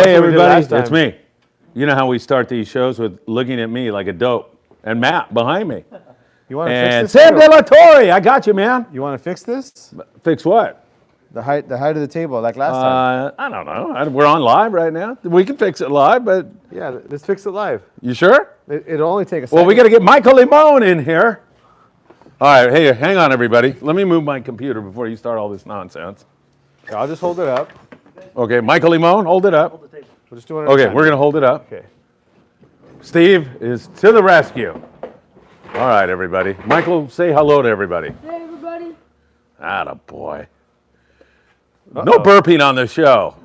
Hey, everybody, it's me. You know how we start these shows with looking at me like a dope, and Matt behind me. You want to fix this? Sam De La Torre, I got you, man. You want to fix this? Fix what? The height of the table, like last time. I don't know. We're on live right now. We can fix it live, but Yeah, let's fix it live. you sure? It'll only take a second. Well, we got to get Michael Limon in here. All right, hey, hang on, everybody. Let me move my computer before you start all this nonsense. I'll just hold it up. Okay, Michael Limon, hold it up. We'll just do it at a Okay, time. we're going to hold it up. Okay. Steve is to the rescue. All right, everybody. Michael, say hello to everybody. Hey, everybody. Attaboy. No burping on the show.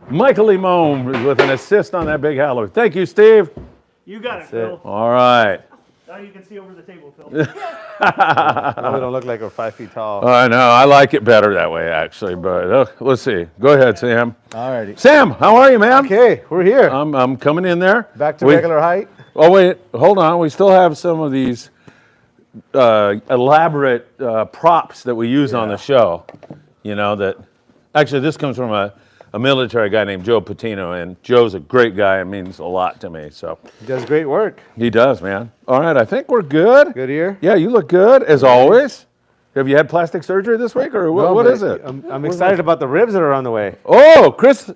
Michael Limon with an assist on that big halibut. Thank you, Steve. You got it, it. Phil. All right. Now you can see over the table, Phil. Now we don't look like we're 5 feet tall. I know. I like it better that way, actually. But let's see. Go ahead, Sam. Alrighty. Sam, how are you, man? Okay, we're here. I'm coming in there. Back to We- regular height. Oh, wait. Hold on. We still have some of these elaborate props that we use on the show. You know, that actually this comes from a military guy named Joe Patino, and Joe's a great guy and means a lot to me. So He does great work. he does, man. All right, I think we're good. Good ear. Yeah, you look good as always. Have you had plastic surgery this week, or what, No, what but is it? I'm excited about the ribs that are on the way. Oh, Chris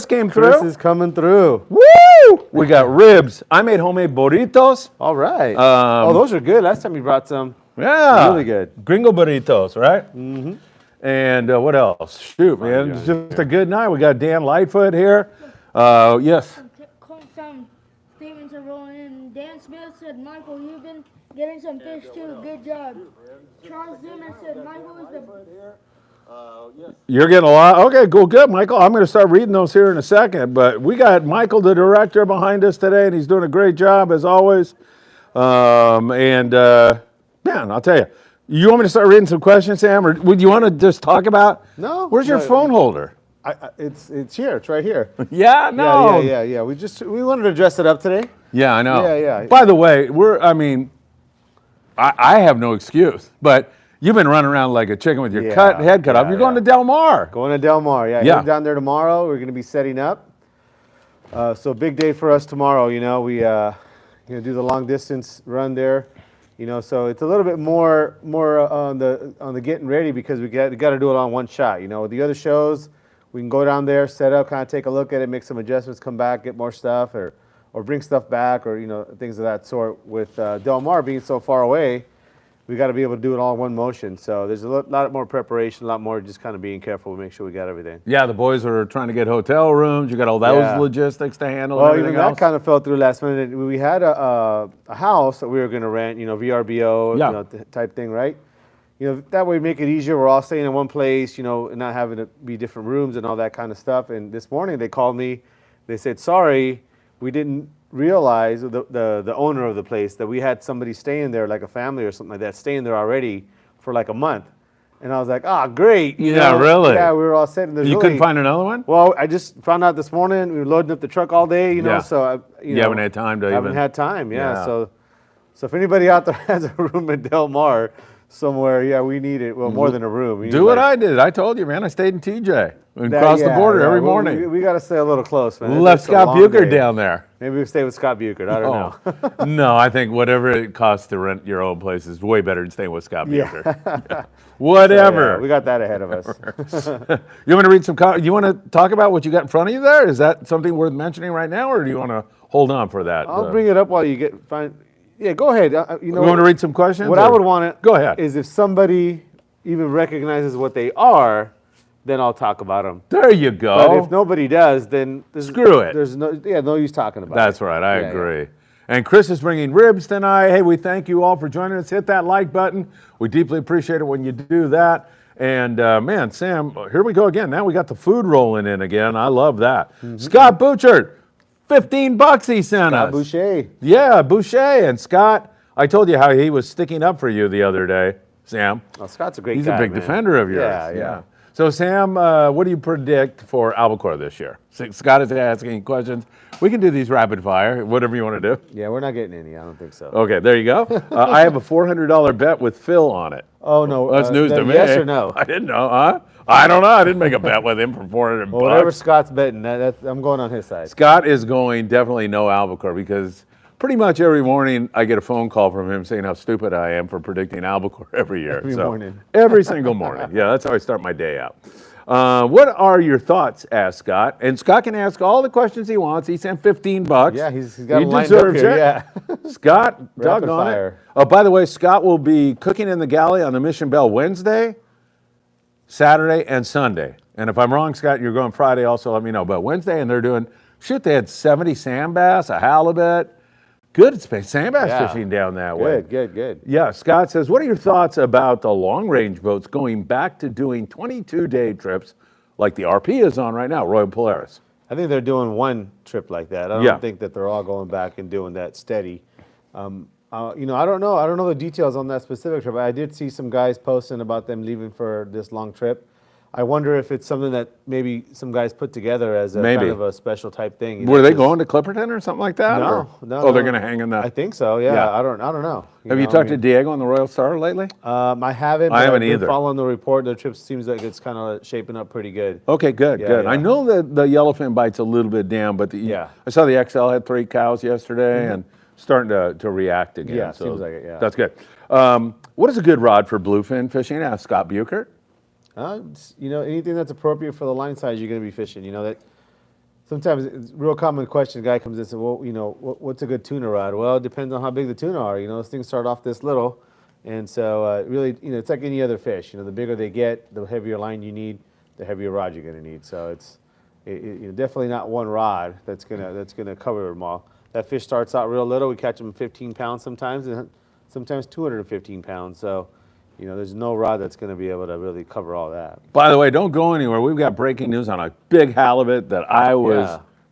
came through. Chris is coming through. Woo! We got ribs. I made homemade burritos. All right. Um, those are good. Last time you brought some. Yeah. Really good. Gringo burritos, right? Mm-hmm. And what else? Shoot, man. It's just a good night. We got Dan Lightfoot here. Yes. Some statements are rolling in. Dan Smith said, Michael, you've been getting some fish too. Good job. Charles Zimmer said, Michael is the... You're getting a lot. Okay, good, Michael. I'm going to start reading those here in a second. But we got Michael, the director, behind us today, and he's doing a great job as always. Man, I'll tell you. You want me to start reading some questions, Sam, or would you want to just talk about? No. Where's your No. phone holder? It's here. It's right here. Yeah, no. Yeah. We wanted to dress it up today. Yeah, I know. Yeah. By the way, I have no excuse, but you've been running around like a chicken with your head cut off. You're going to Del Mar. Going to Del Mar. Yeah. Heading down there tomorrow. We're going to be setting up. So big day for us tomorrow. You know, we do the long distance run there. You know, so it's a little bit more on the getting ready because we got to do it on one shot. You know, with the other shows, we can go down there, set up, kind of take a look at it, make some adjustments, come back, get more stuff, or bring stuff back, or things of that sort. With Del Mar being so far away, we got to be able to do it all in one motion. So there's a lot more preparation, a lot more just kind of being careful to make sure we got everything. Yeah, the boys are trying to get hotel rooms. You got all those logistics to handle. Well, and everything even else. that kind of fell through last minute. We had a house that we were going to rent, VRBO, type thing, right? That way make it easier. We're all staying in one place, and not having to be different rooms and all that kind of stuff. And this morning they called me. They said, sorry, we didn't realize, the owner of the place, that we had somebody staying there, like a family or something like that, staying there already for like a month. And I was like, great. Yeah, really? Yeah, we were all set. And You couldn't find another one? Well, I just found out this morning. We were loading up the truck all day, so you haven't had time to haven't had time, yeah. So if anybody out there has a room in Del Mar somewhere, we need it. Well, more than a room. We Do what I did. I told you, man. I stayed in TJ and crossed the border every morning. We got to stay a little close, man. Left Scott Bucher down there. Maybe we stay with Scott Bucher. I don't know. No, I think whatever it costs to rent your own place is way better than staying with Scott Bucher. Yeah. Whatever. So, we got that ahead of us. You want to read some? You want to talk about what you got in front of you there? Is that something worth mentioning right now, or do you want to hold on for that? I'll bring it up while you find. Yeah, go ahead. You want to read some questions? What I would want go ahead is if somebody even recognizes what they are, then I'll talk about them. There you go. But if nobody does, then screw it. There's no use talking about it. That's right. I agree. Yeah. And Chris is bringing ribs tonight. Hey, we thank you all for joining us. Hit that like button. We deeply appreciate it when you do that. And man, Sam, here we go again. Now we got the food rolling in again. I love that. Mm-hmm. Scott Bouchard, $15 he sent us. Scott Boucher. Yeah, Boucher. And Scott, I told you how he was sticking up for you the other day, Sam. Oh, Scott's a great guy. He's a big defender of yours. Yeah. So, Sam, what do you predict for albacore this year? Scott is asking questions. We can do these rapid fire, whatever you want to do. Yeah, we're not getting any. I don't think so. Okay, there you go. I have a $400 bet with Phil on it. Oh, no. That's news to me. Yes or no? I didn't know, huh? I don't know. I didn't make a bet with him for 400 Well, whatever bucks. Scott's betting, I'm going on his side. Scott is going definitely no albacore because pretty much every morning I get a phone call from him saying how stupid I am for predicting albacore every year. Every morning. Every single morning. Yeah, that's how I start my day out. What are your thoughts? Asked Scott, and Scott can ask all the questions he wants. He sent 15 bucks. Yeah, he's got He him lined up deserves here. it. Yeah. Scott, Rapid doggone it. fire. Oh, by the way, Scott will be cooking in the galley on the Mission Bell Wednesday, Saturday, and Sunday. And if I'm wrong, Scott, you're going Friday also, let me know. But Wednesday, and they're doing, they had 70 sand bass, a halibut. Good sand bass Yeah. fishing down that way. Good. Yeah, Scott says, what are your thoughts about the long-range boats going back to doing 22-day trips like the RP is on right now, Royal Polaris? I think they're doing one trip like that. I don't Yeah. think that they're all going back and doing that steady. I don't know. I don't know the details on that specific trip. I did see some guys posting about them leaving for this long trip. I wonder if it's something that maybe some guys put together as a Maybe. kind of a special type thing. you Were know, they 'cause- going to Clipperton or something like that? No, or- no. Oh, they're no. going to hang in I that. think so. Yeah. Yeah. I don't know. Have you talked to Diego on the Royal Star lately? I haven't. I but haven't I've been either. Following the report, the trip seems like it's kind of shaping up pretty good. Okay, good, Yeah, good. yeah. I know that the yellowfin bite's a little bit down, but Yeah. I saw the XL had 3 cows yesterday and starting to react again. Yeah, so seems like it, yeah. That's good. What is a good rod for bluefin fishing? Asked Scott Buchert. Anything that's appropriate for the line size you're going to be fishing. That sometimes it's a real common question. A guy comes in and says, well, what's a good tuna rod? Well, it depends on how big the tuna are. Those things start off this little. And so really, it's like any other fish. The bigger they get, the heavier line you need, the heavier rod you're going to need. So it's definitely not one rod that's gonna cover them all. That fish starts out real little. We catch them 15 pounds sometimes, and sometimes 215 pounds. So, there's no rod that's going to be able to really cover all that. By the way, don't go anywhere. We've got breaking news on a big halibut that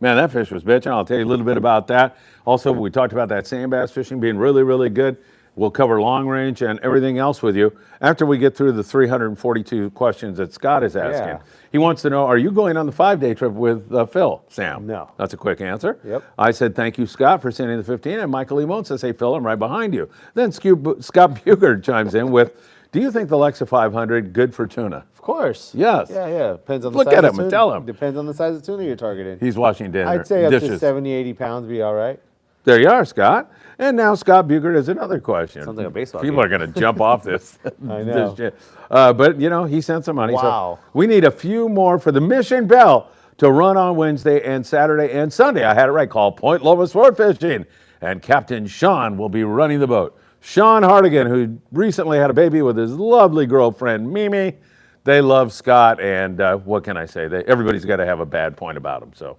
man, that fish was bitching. I'll tell you a little bit about that. Also, we talked about that sand bass fishing being really, really good. We'll cover long range and everything else with you after we get through the 342 questions that Scott is asking. Yeah. He wants to know, are you going on the 5-day trip with Phil, Sam? No. That's a quick answer. Yep. I said, thank you, Scott, for sending the 15. And Michael Limon says, hey, Phil, I'm right behind you. Then Scott Buchert chimes in with, do you think the Lexa 500 good for tuna? Of course. Yes. Yeah. Depends on the Look size at of him tuna. and tell him. Depends on the size of tuna you're targeting. He's washing dinner. I'd say up dishes. to 70, 80 pounds be all right. There you are, Scott. And now Scott Buchert has another question. Sounds like a baseball People game. are going to jump off this. I know. this shit. But, he sent some money. Wow. So we need a few more for the Mission Bell to run on Wednesday and Saturday and Sunday. I had it right. Call Point Loma Sport Fishing. And Captain Sean will be running the boat. Sean Hardigan, who recently had a baby with his lovely girlfriend, Mimi. They love Scott, and what can I say? Everybody's got to have a bad point about him. So,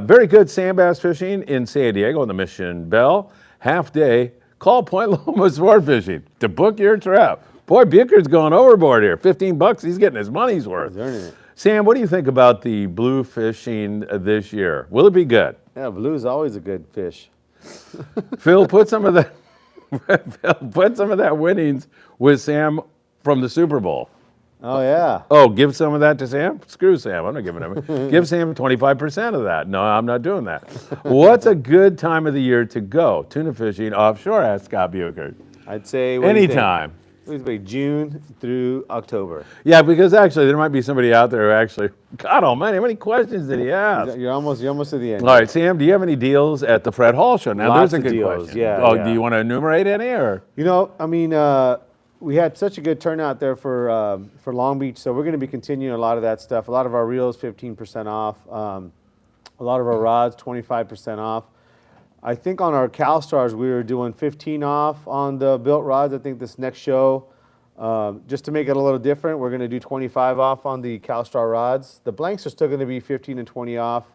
very good sand bass fishing in San Diego on the Mission Bell. Half day. Call Point Loma Sport Fishing to book your trip. Boy, Buchert's going overboard here. $15, he's getting his money's worth. He's earning it. Sam, what do you think about the blue fishing this year? Will it be good? Yeah, blue's always a good fish. Phil, put some of that. Put some of that winnings with Sam from the Super Bowl. Oh, yeah. Oh, give some of that to Sam? Screw Sam. I'm not giving him. Give Sam 25% of that. No, I'm not doing that. What's a good time of the year to go tuna fishing offshore? Asked Scott Buchert. I'd say what do you think? Anytime. It's like June through October. Yeah, because actually there might be somebody out there who actually, God almighty, how many questions did he ask? You're almost to the end. All right, Sam, do you have any deals at the Fred Hall show? Now, Lots there's a of good deals, question. yeah, Oh, yeah. do you want to enumerate any or? We had such a good turnout there for Long Beach, so we're going to be continuing a lot of that stuff. A lot of our reels, 15% off. A lot of our rods, 25% off. I think on our CalStars, we were doing 15 off on the built rods. I think this next show, just to make it a little different, we're going to do 25 off on the CalStar rods. The blanks are still going to be 15 and 20 off,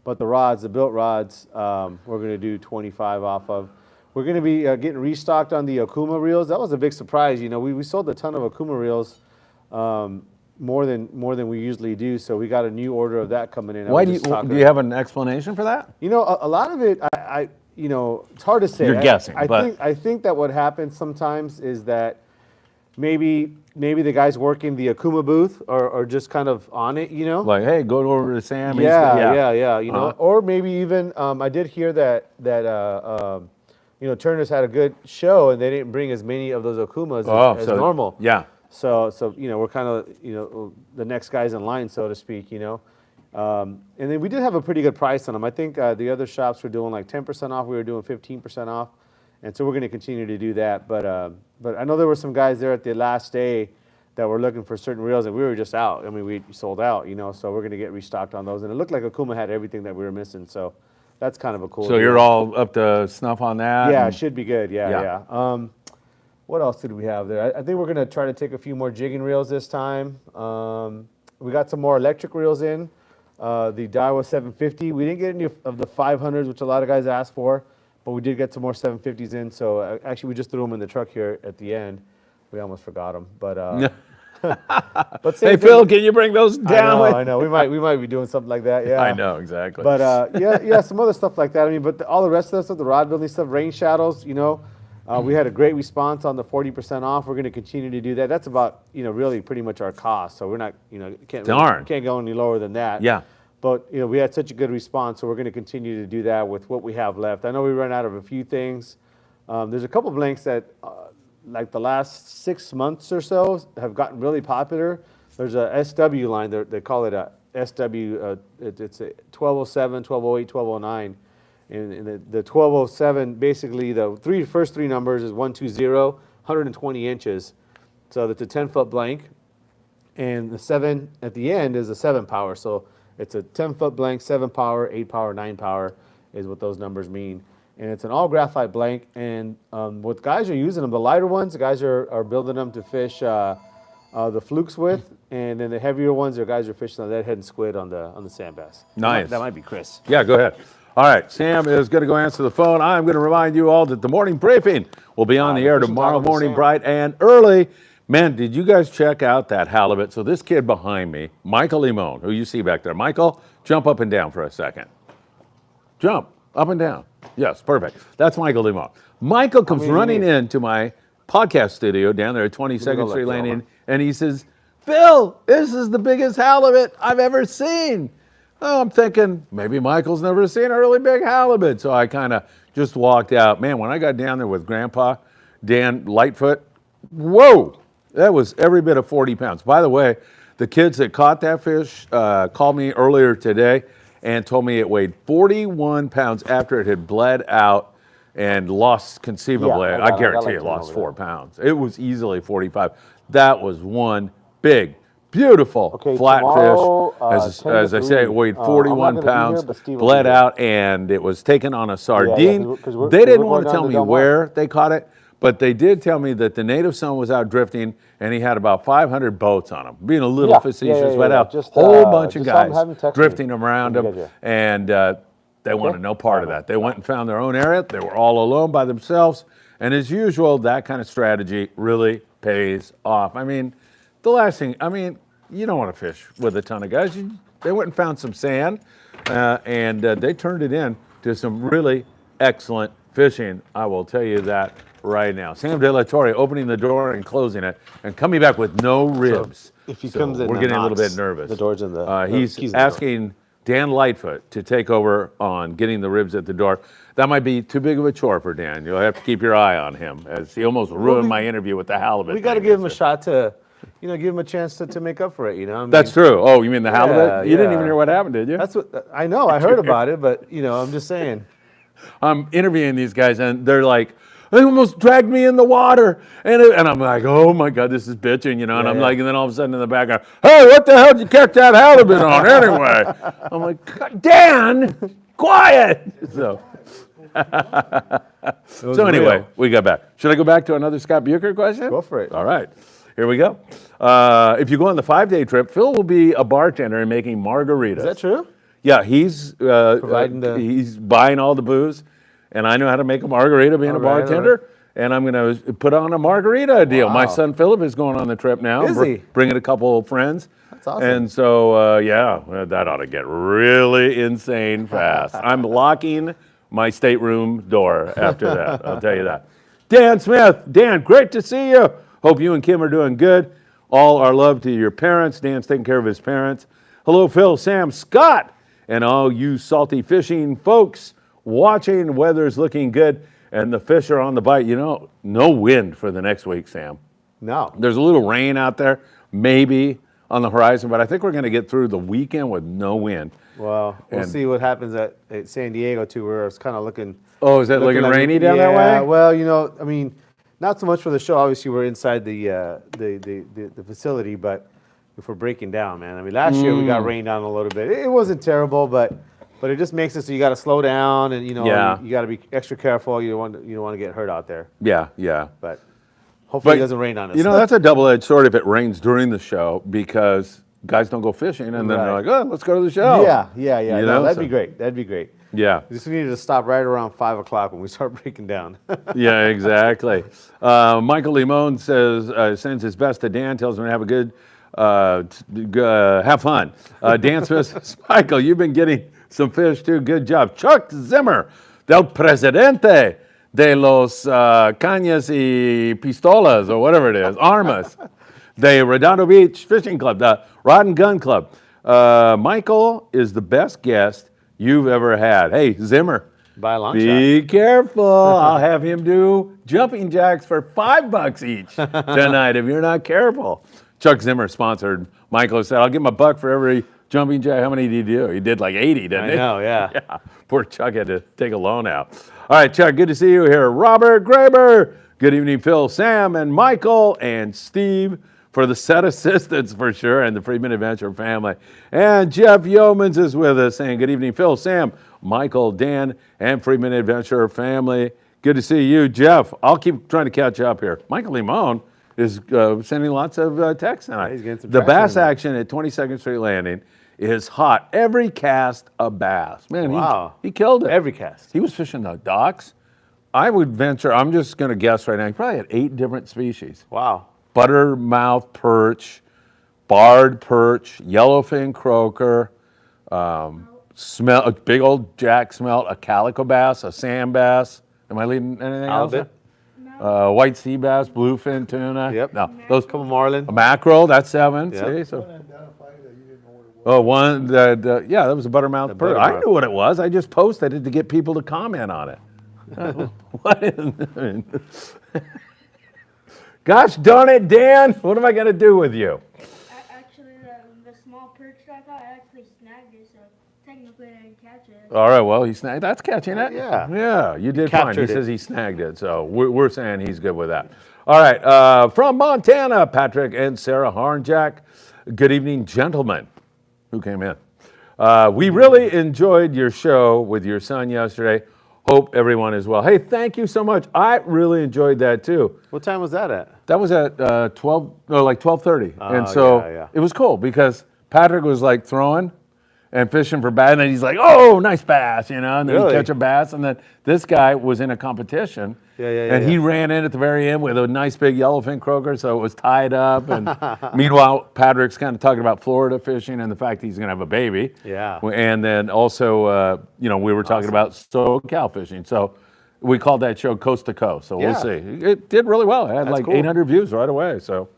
but the rods, the built rods, we're going to do 25 off of. We're going to be getting restocked on the Okuma reels. That was a big surprise. We sold a ton of Okuma reels, more than we usually do. So we got a new order of that coming in. Why do you have an explanation for that? A lot of it, it's hard to say. You're guessing, but I think that what happens sometimes is that maybe the guys working the Okuma booth are just kind of on it, Like, hey, go over to Sam. Yeah. Or maybe even I did hear that Turner's had a good show and they didn't bring as many of those Okumas as normal. Yeah. So we're kind of the next guys in line, so to speak. And then we did have a pretty good price on them. I think the other shops were doing like 10% off. We were doing 15% off, and so we're going to continue to do that. But I know there were some guys there at the last day that were looking for certain reels, and we were just out. I mean, we sold out. So we're going to get restocked on those. And it looked like Okuma had everything that we were missing. So that's kind of a cool. So you're all up to snuff on that? Yeah, it should be good. Yeah. What else did we have there? I think we're going to try to take a few more jigging reels this time. We got some more electric reels in. The Daiwa 750. We didn't get any of the 500s, which a lot of guys asked for, but we did get some more 750s in. So actually, we just threw them in the truck here at the end. We almost forgot them, but but hey Phil, can you bring those down? I know. We might be doing something like that. Yeah, I know exactly. But yeah, some other stuff like that. I mean, but all the rest of the stuff, the rod building stuff, rain shadows. We had a great response on the 40% off. We're going to continue to do that. That's about really pretty much our cost. So we're not can't go any lower than that. Yeah. But we had such a good response, so we're going to continue to do that with what we have left. I know we ran out of a few things. There's a couple blanks that. Like the last 6 months or so have gotten really popular. There's a SW line, they call it a SW, it's a 1207, 1208, 1209. And the 1207, basically the first three numbers is 120, 120 inches. So that's a 10-foot blank. And the 7 at the end is a 7 power. So it's a 10-foot blank, 7 power, 8 power, 9 power is what those numbers mean. And it's an all graphite blank, and what guys are using them, the lighter ones, the guys are building them to fish the flukes with, and then the heavier ones, the guys are fishing the redhead and squid on the sand bass. Nice. That might be Chris. Yeah, go ahead. All right, Sam is going to go answer the phone. I'm going to remind you all that the morning briefing will be on the air tomorrow morning, bright and early. Man, did you guys check out that halibut? So this kid behind me, Michael Limon, who you see back there. Michael, jump up and down for a second. Jump up and down. Yes, perfect. That's Michael Limon. Michael comes running into my podcast studio down there at 22nd Street Landing, and he says, Phil, this is the biggest halibut I've ever seen. Oh, I'm thinking, maybe Michael's never seen a really big halibut. So I kind of just walked out. Man, when I got down there with Grandpa, Dan Lightfoot, whoa, that was every bit of 40 pounds. By the way, the kids that caught that fish called me earlier today and told me it weighed 41 pounds after it had bled out and lost conceivably. I guarantee it lost 4 pounds. It was easily 45. That was one big, beautiful flat fish. As I say, it weighed 41 pounds, bled out, and it was taken on a sardine. They didn't want to tell me where they caught it, but they did tell me that the native son was out drifting, and he had about 500 boats on him. Being a little facetious, but a whole bunch of guys drifting around him, and they wanted no part of that. They went and found their own area. They were all alone by themselves, and as usual, that kind of strategy really pays off. I mean, the last thing, you don't want to fish with a ton of guys. They went and found some sand, and they turned it in to some really excellent fishing. I will tell you that right now. Sam De La Torre opening the door and closing it and coming back with no ribs. So if he comes in, we're getting a little bit nervous. The door's in the. He's asking Dan Lightfoot to take over on getting the ribs at the door. That might be too big of a chore for Dan. You'll have to keep your eye on him, as he almost ruined my interview with the halibut. We got to give him a shot to, give him a chance to make up for it. That's true. Oh, you mean the halibut? You didn't even hear what happened, did you? That's what I know. I heard about it, but I'm just saying. I'm interviewing these guys, and they're like, they almost dragged me in the water. And I'm like, oh my God, this is bitching, and I'm like, and then all of a sudden in the background, hey, what the hell did you catch that halibut on anyway? I'm like, Dan, quiet. So anyway, we got back. Should I go back to another Scott Bucher question? Go for it. All right, here we go. If you go on the 5-day trip, Phil will be a bartender and making margaritas. Is that true? Yeah, he's he's buying all the booze. And I know how to make a margarita being a bartender. And I'm going to put on a margarita deal. My son Philip is going on the trip now. Is he? Bringing a couple of friends. That's awesome. And so, that ought to get really insane fast. I'm locking my stateroom door after that. I'll tell you that. Dan Smith. Dan, great to see you. Hope you and Kim are doing good. All our love to your parents. Dan's taking care of his parents. Hello, Phil, Sam, Scott, and all you salty fishing folks. Watching, weather's looking good, and the fish are on the bite. No wind for the next week, Sam. No. There's a little rain out there, maybe on the horizon, but I think we're going to get through the weekend with no wind. Well, we'll see what happens at San Diego too, where it's kind of looking. Oh, is it looking like- rainy down yeah, that way? Well, I mean, not so much for the show. Obviously, we're inside the facility, but if we're breaking down, man. I mean, last year we got rained on a little bit. It wasn't terrible, but it just makes it so you got to slow down, and you got to be extra careful. You don't want to get hurt out there. Yeah, yeah. But hopefully it doesn't rain on us. That's a double-edged sword if it rains during the show, because guys don't go fishing, and then they're like, oh, let's go to the show. Yeah. No, that'd be great. That'd be great. Yeah. We just needed to stop right around 5 o'clock when we start breaking down. Yeah, exactly. Michael Limon sends his best to Dan, tells him to have a good, have fun. Dan says, Michael, you've been getting some fish too. Good job. Chuck Zimmer, del presidente de los cañas y pistolas, or whatever it is, armas. The Redondo Beach Fishing Club, the Rod and Gun Club. Michael is the best guest you've ever had. Hey, Zimmer, Buy a long be careful. I'll have him do jumping jacks for $5 each tonight if you're not careful. Chuck Zimmer sponsored Michael. He said, I'll give him $1 for every jumping jack. How many did he do? He did like 80, didn't he? I know, yeah. Yeah. Poor Chuck had to take a loan out. All right, Chuck, good to see you here. Robert Graber. Good evening, Phil, Sam, and Michael, and Steve for the set assistants for sure, and the Friedman Adventure family. And Jeff Yeomans is with us saying, good evening, Phil, Sam, Michael, Dan, and Friedman Adventure family. Good to see you, Jeff. I'll keep trying to catch up here. Michael Limon is sending lots of texts tonight. He's getting some the traction bass in there. action at 22nd Street Landing is hot. Every cast a bass. Man, Wow. he killed it. Every cast. He was fishing the docks. I would venture, I'm just going to guess right now, he probably had 8 different species. Wow. Buttermouth perch, barred perch, yellowfin croaker, a big old jack smelt, a calico bass, a sand bass. Am I leaving anything else? Halibut. White sea bass, bluefin tuna. Yep. No, those Couple marlin. a mackerel. That's 7. Yep. See, so. One that that was a buttermouth perch. I buttermouth. knew what it was. I just posted it to get people to comment on it. What is Gosh darn it, Dan! What am I going to do with you? Actually, the small perch that I caught, I actually snagged it, so technically I didn't catch it. All right, well, he snagged. That's catching it. Yeah. Yeah, you did fine. He Captured it. says he snagged it, so we're saying he's good with that. All right, from Montana, Patrick and Sarah Harnjack. Good evening, gentlemen. Who came in? We really enjoyed your show with your son yesterday. Hope everyone is well. Hey, thank you so much. I really enjoyed that too. What time was that at? That was at 12:30, and Oh, so yeah. it was cool because Patrick was like throwing and fishing for bass, and then he's like, "Oh, nice bass," and then Really? he'd catch a bass, and then this guy was in a competition, and he ran in at the very end with a nice big yellowfin croaker, so it was tied up, and meanwhile Patrick's kind of talking about Florida fishing and the fact that he's going to have a baby, Yeah. and then also we were talking about SoCal fishing, so. We called that show Coast to Coast, so we'll Yeah. see. It did really well. It had like cool. 800 views right away, so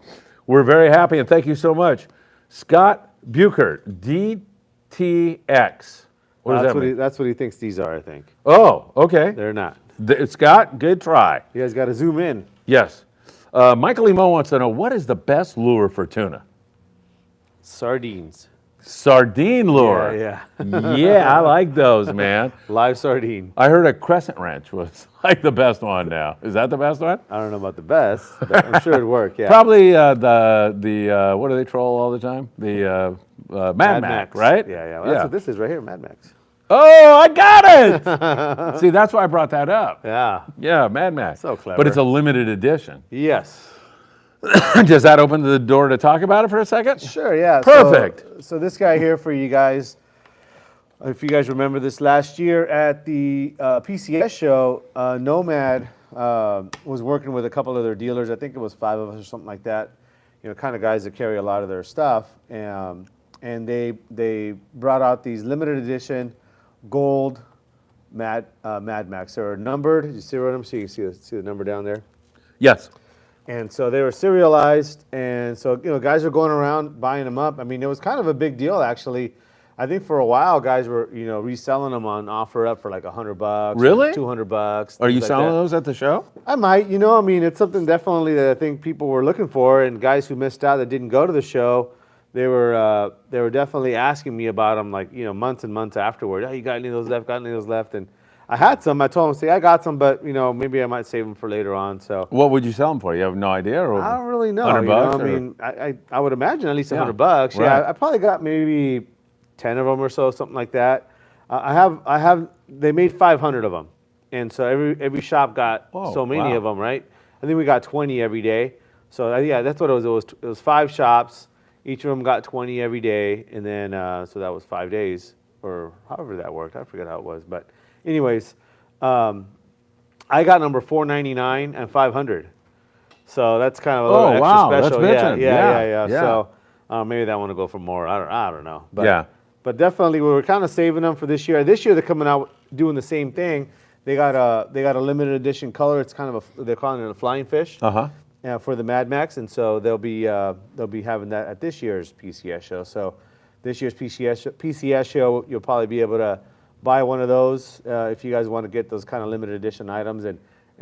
we're very happy, and thank you so much. Scott Buchert, DTX. What does that mean? That's what he thinks these are, I think. Oh, okay. They're not. Scott, good try. You guys got to zoom in. Yes. Michael Limon wants to know, what is the best lure for tuna? Sardines. Sardine lure. Yeah. Yeah, I like those, man. Live sardine. I heard a crescent wrench was like the best one now. Is that the best one? I don't know about the best, but I'm sure it'd work. Yeah. Probably the what do they troll all the time? The Mad Max, right? Yeah. Well, that's what this is right here, Mad Max. Oh, I got it! See, that's why I brought that up. Yeah. Yeah, Mad Max. So clever. But it's a limited edition. Yes. Does that open the door to talk about it for a second? Sure, yeah. Perfect. So this guy here for you guys, if you guys remember this last year at the PCS show, Nomad was working with a couple of their dealers. I think it was 5 of us or something like that. Kind of guys that carry a lot of their stuff. And they brought out these limited edition gold Mad Max. They're numbered. Did you see them? So you can see the number down there. Yes. And so they were serialized, and so guys are going around buying them up. I mean, it was kind of a big deal actually. I think for a while, guys were reselling them on OfferUp for like $100. Really? $200. Are you things like selling that. those at the show? I might. I mean, it's something definitely that I think people were looking for, and guys who missed out that didn't go to the show, they were definitely asking me about them, like months and months afterward. Oh, you got any of those left? Got any of those left? And I had some. I told them, say, I got some, but maybe I might save them for later on. So What would you sell them for? You have no idea? Or I don't really know. $100 I or- mean, I would imagine at least Yeah, $100. Yeah, right. I probably got maybe 10 of them or so, something like that. I have. They made 500 of them, and so every shop got so many wow. of them, right? I think we got 20 every day. So yeah, that's what it was. It was 5 shops. Each of them got 20 every day, and then so that was 5 days, or however that worked. I forget how it was, but anyways, I got number 499 and 500. So that's kind of a little extra wow, that's special. bitchin'. Yeah. Yeah. So maybe that one will go for more. I don't know. But, Yeah. But definitely, we were kind of saving them for this year. This year, they're coming out doing the same thing. They got a limited edition color. It's kind of they're calling it a flying fish. For the Mad Max, and so they'll be having that at this year's PCS show. So this year's PCS show, you'll probably be able to buy one of those if you guys want to get those kind of limited edition items, and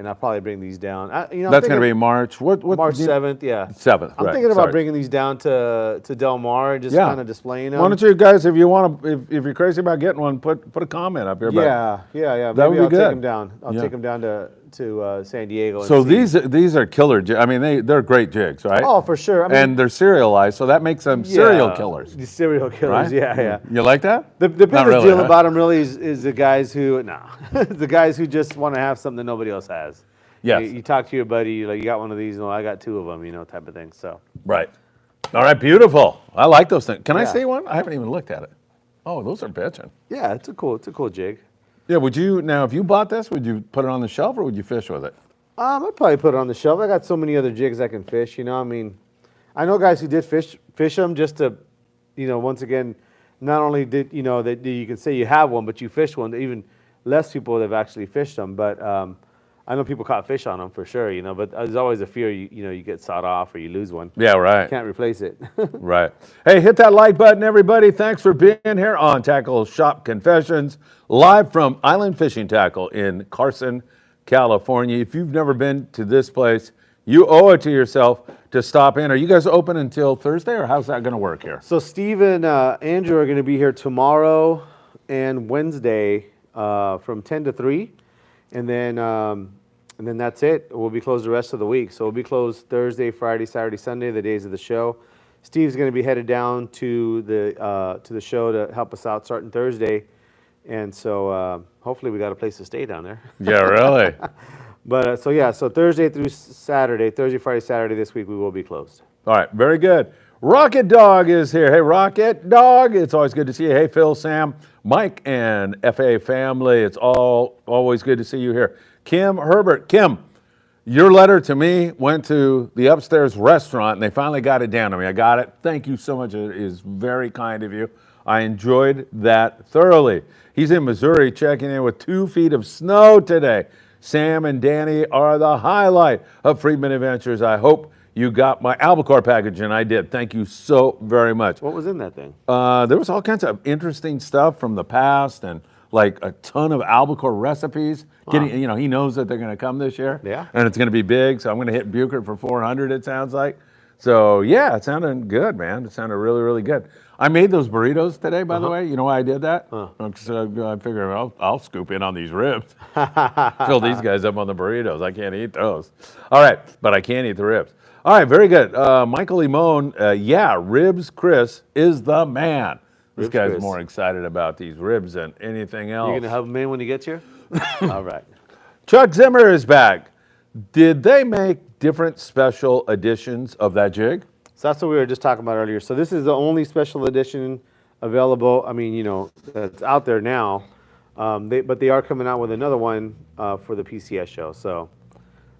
I'll probably bring these down. That's going to be March. What March 7th, yeah. 7th. I'm right, thinking about sorry. bringing these down to Del Mar and just Yeah. kind of displaying them. Why don't you guys, if you want to, if you're crazy about getting one, put a comment up here. Yeah. That Maybe would be I'll good. take them down. I'll Yeah. take them down to San Diego. And So see. these are killer. I mean, they're great jigs, right? Oh, for sure. I mean, And they're serialized, so that makes them serial killers, The serial killers, right? yeah. You like that? The biggest really, deal huh? about them really is the guys who the guys who just want to have something that nobody else has. Yes. You talk to your buddy, like, you got one of these, no, I got 2 of them, type of thing. So Right. All right, beautiful. I like those things. Can I Yeah. see one? I haven't even looked at it. Oh, those are bitching. yeah, it's a cool jig. Yeah, would you, now if you bought this, would you put it on the shelf or would you fish with it? I'd probably put it on the shelf. I got so many other jigs I can fish. I mean, I know guys who did fish them just to, once again, not only did that you can say you have one, but you fished one. Even less people have actually fished them. But I know people caught fish on them for sure. But there's always a fear you get sawed off or you lose one. Yeah, right. Can't replace it. Right. Hey, hit that like button, everybody. Thanks for being here on Tackle Shop Confessions, live from Island Fishing Tqckle in Carson, California. If you've never been to this place, you owe it to yourself to stop in. Are you guys open until Thursday, or how's that going to work here? So Steve and Andrew are going to be here tomorrow and Wednesday from 10 to 3, and then that's it. We'll be closed the rest of the week. So we'll be closed Thursday, Friday, Saturday, Sunday, the days of the show. Steve's going to be headed down to the show to help us out starting Thursday, and so hopefully we got a place to stay down there. Yeah, really? But so Thursday through Saturday, Thursday, Friday, Saturday this week we will be closed. All right, very good. Rocket Dog is here. Hey, Rocket Dog, it's always good to see you. Hey, Phil, Sam, Mike, and FA family, it's always good to see you here. Kim Herbert, Kim, your letter to me went to the upstairs restaurant, and they finally got it down to me. I got it. Thank you so much. It is very kind of you. I enjoyed that thoroughly. He's in Missouri checking in with 2 feet of snow today. Sam and Danny are the highlight of Friedman Adventures. I hope you got my albacore package, and I did. Thank you so very much. What was in that thing? There was all kinds of interesting stuff from the past, and like a ton of albacore recipes. He knows that they're going to come this year. Yeah. And it's going to be big, so I'm going to hit Buchert for 400, it sounds like. So, yeah, it sounded good, man. It sounded really, really good. I made those burritos today, by the way. You know why I did that? I figured I'll scoop in on these ribs. Fill these guys up on the burritos. I can't eat those. All right, but I can eat the ribs. All right, very good. Michael Limon, Ribs Chris is the man. This Ribs guy's Chris. more excited about these ribs than anything else. You're going to have him in when he gets here? All right. Chuck Zimmer is back. Did they make different special editions of that jig? So that's what we were just talking about earlier. So this is the only special edition available. I mean, that's out there now. But they are coming out with another one for the PCS show. So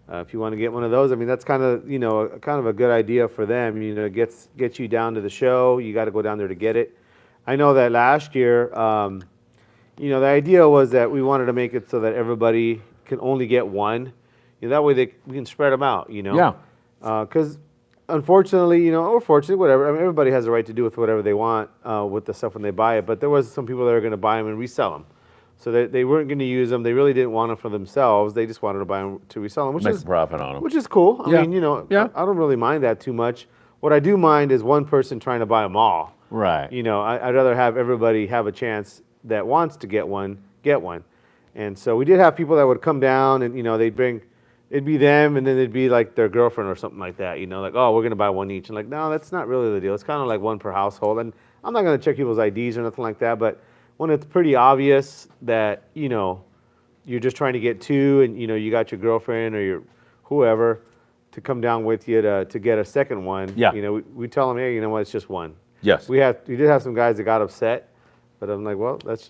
if you want to get one of those, I mean, that's kind of a good idea for them. It gets you down to the show. You got to go down there to get it. I know that last year, the idea was that we wanted to make it so that everybody can only get one. That way we can spread them out. Yeah. Because unfortunately, or fortunately, whatever. I mean, everybody has a right to do with whatever they want with the stuff when they buy it. But there was some people that are going to buy them and resell them. So they weren't going to use them. They really didn't want them for themselves. They just wanted to buy them to resell them, Make a profit on them. which is cool. I mean, Yeah. I don't really mind that too much. What I do mind is one person trying to buy them all. Right. I'd rather have everybody have a chance that wants to get one. And so we did have people that would come down and, it'd be them and then it'd be like their girlfriend or something like that, like, oh, we're going to buy one each. And like, no, that's not really the deal. It's kind of like one per household. And I'm not going to check people's IDs or nothing like that. But when it's pretty obvious that, you're just trying to get two and, you got your girlfriend or your whoever to come down with you to get a second one, Yeah. we tell them, hey, you know what, it's just one. Yes. We did have some guys that got upset. But I'm like, well, that's,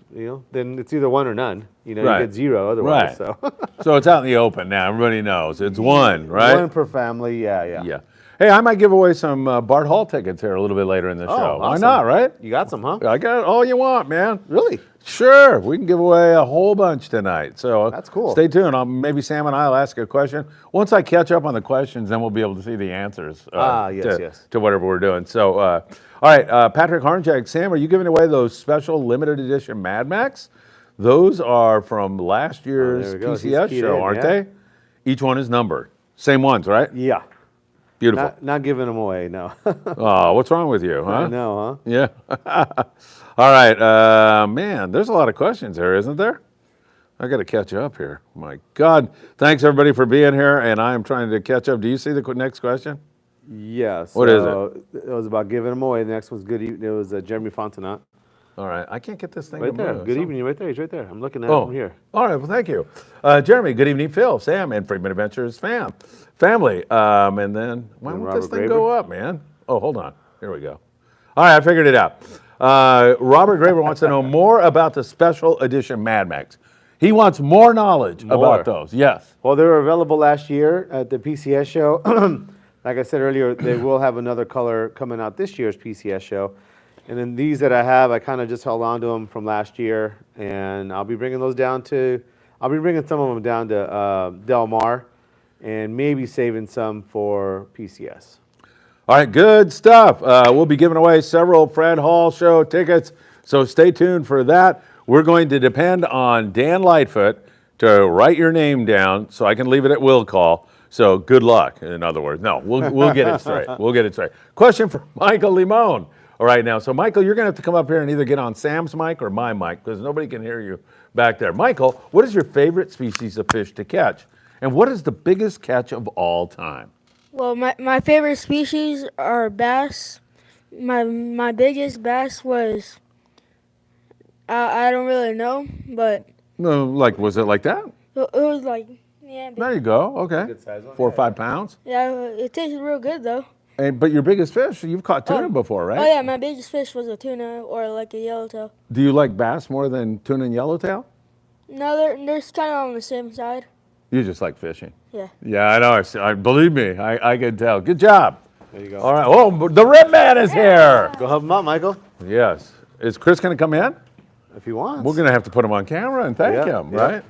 then it's either one or none. You Right. get zero otherwise. Right. So So it's out in the open now. Everybody knows. It's one, right? one per family, yeah. Yeah. Hey, I might give away some Bart Hall tickets here a little bit later in the show. Why awesome. not, right? You got some, huh? I got all you want, man. Really? Sure, we can give away a whole bunch tonight. So That's cool. Stay tuned. Maybe Sam and I'll ask a question. Once I catch up on the questions, then we'll be able to see the answers. Yes. To whatever we're doing. So, all right, Patrick Harnjack, Sam, are you giving away those special limited edition Mad Max? Those are from last year's there we go. He's PCS keyed show, in, aren't yeah. they? Each one is numbered. Same ones, right? Yeah. Beautiful. Not giving them away, no. Oh, what's wrong with you, huh? I know, huh? Yeah. All right. Man, there's a lot of questions here, isn't there? I got to catch up here. My God. Thanks, everybody, for being here, and I am trying to catch up. Do you see the next question? Yeah. What is it? It was about giving them away. The next one's good evening. It was Jeremy Fontenot. All right. I can't get this thing Right to there. move. Good So- evening. Right there. He's right there. I'm looking at Oh, it from here. all right. Well, thank you. Jeremy, good evening, Phil, Sam, and Friedman Adventures family. And then, why And won't this Robert thing Graber. go up, man? Oh, hold on. Here we go. All right, I figured it out. Robert Graber wants to know more about the special edition Mad Max. He wants more knowledge about those. Yes. Well, they were available last year at the PCS show. Like I said earlier, they will have another color coming out this year's PCS show. And then these that I have, I kind of just held on to them from last year, and I'll be bringing some of them down to Del Mar, and maybe saving some for PCS. All right, good stuff. We'll be giving away several Fred Hall show tickets, so stay tuned for that. We're going to depend on Dan Lightfoot to write your name down so I can leave it at will call. So good luck, in other words. No, we'll get it straight. We'll get it straight. Question for Michael Limon. All right, now, so Michael, you're going to have to come up here and either get on Sam's mic or my mic because nobody can hear you back there. Michael, what is your favorite species of fish to catch? And what is the biggest catch of all time? Well, my favorite species are bass. My biggest bass was, I don't really know, but No, was it like that? it was like, yeah, There you go. Okay. Good size one? 4 or 5 pounds. yeah, it tasted real good though. But your biggest fish, you've caught tuna before, right? Oh yeah, my biggest fish was a tuna or like a yellowtail. Do you like bass more than tuna and yellowtail? No, they're kind of on the same side. You just like fishing. Yeah. Yeah, I know. Believe me, I can tell. Good job. There you go. All right. Oh, the Rib Man is here. Go help him out, Michael, Yes. Is Chris going to come in? if he wants. We're going to have to put him on camera and thank Yeah, him, yeah. right?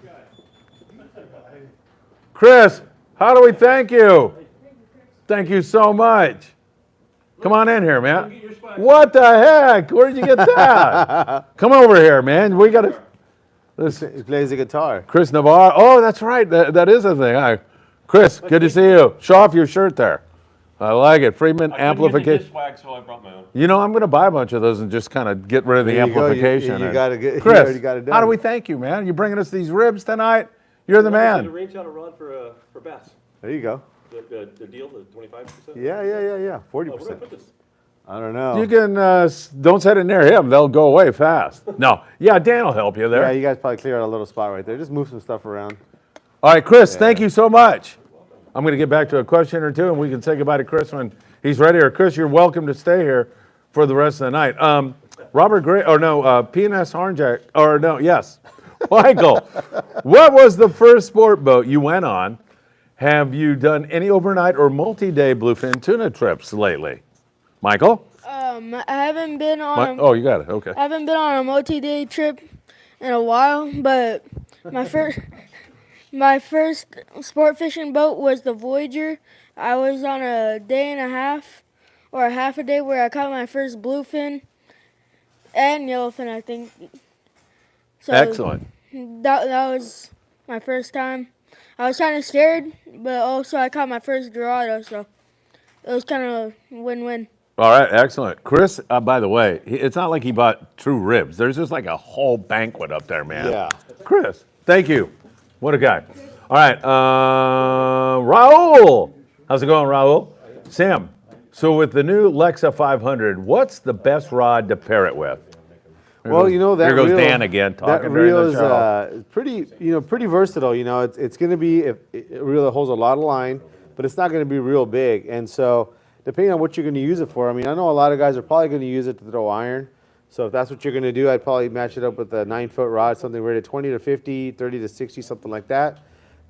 Chris, how do we thank you? Thank you so much. Come on in here, man. What the heck? Where'd you get that? Come over here, man. We got to. He plays the guitar. Chris Navarre. Oh, that's right. That is a thing. Hi. Chris, good to see you. Show off your shirt there. I like it. Friedman amplification. So I brought my own. You know, I'm going to buy a bunch of those and just kind of get rid of the There you go. amplification. You and- gotta get- you Chris, already got it how do done. we thank you, man? You bringing us these ribs tonight? You're the To man. arrange out a rod for bass. There you go. The deal, the 25%. Yeah. Where do I 40%. put this? I don't know. You can, don't set it near him. They'll go away fast. No. Yeah, Dan will help you there. Yeah, you guys probably clear out a little spot right there. Just move some stuff around. All right, Chris, thank you so much. I'm going to get back to a question or two, and we can say goodbye to Chris when he's ready. Or Chris, you're welcome to stay here for the rest of the night. Robert Gray, PNS Harnjack, yes. Michael, what was the first sport boat you went on? Have you done any overnight or multi-day bluefin tuna trips lately? Michael? I haven't been on. Oh, you got it. Okay. I haven't been on a multi-day trip in a while, but my first My first sport fishing boat was the Voyager. I was on a day and a half, or a half a day, where I caught my first bluefin and yellowfin, I think. So Excellent. That was my first time. I was kind of scared, but also I caught my first Dorado, so it was kind of a win-win. All right, excellent. Chris, by the way, it's not like he bought true ribs. There's just like a whole banquet up there, man. Yeah. Chris, thank you. What a guy. All right, Raul. How's it going, Raul? Sam, so with the new Lexa 500, what's the best rod to pair it with? Well, you know that Here goes reel, Dan again that talking during reel the is show. pretty versatile. You know, it's going to be a reel that holds a lot of line, but it's not going to be real big. And so, depending on what you're going to use it for, I mean, I know a lot of guys are probably going to use it to throw iron. So if that's what you're going to do, I'd probably match it up with a 9-foot rod, something rated 20 to 50, 30 to 60, something like that.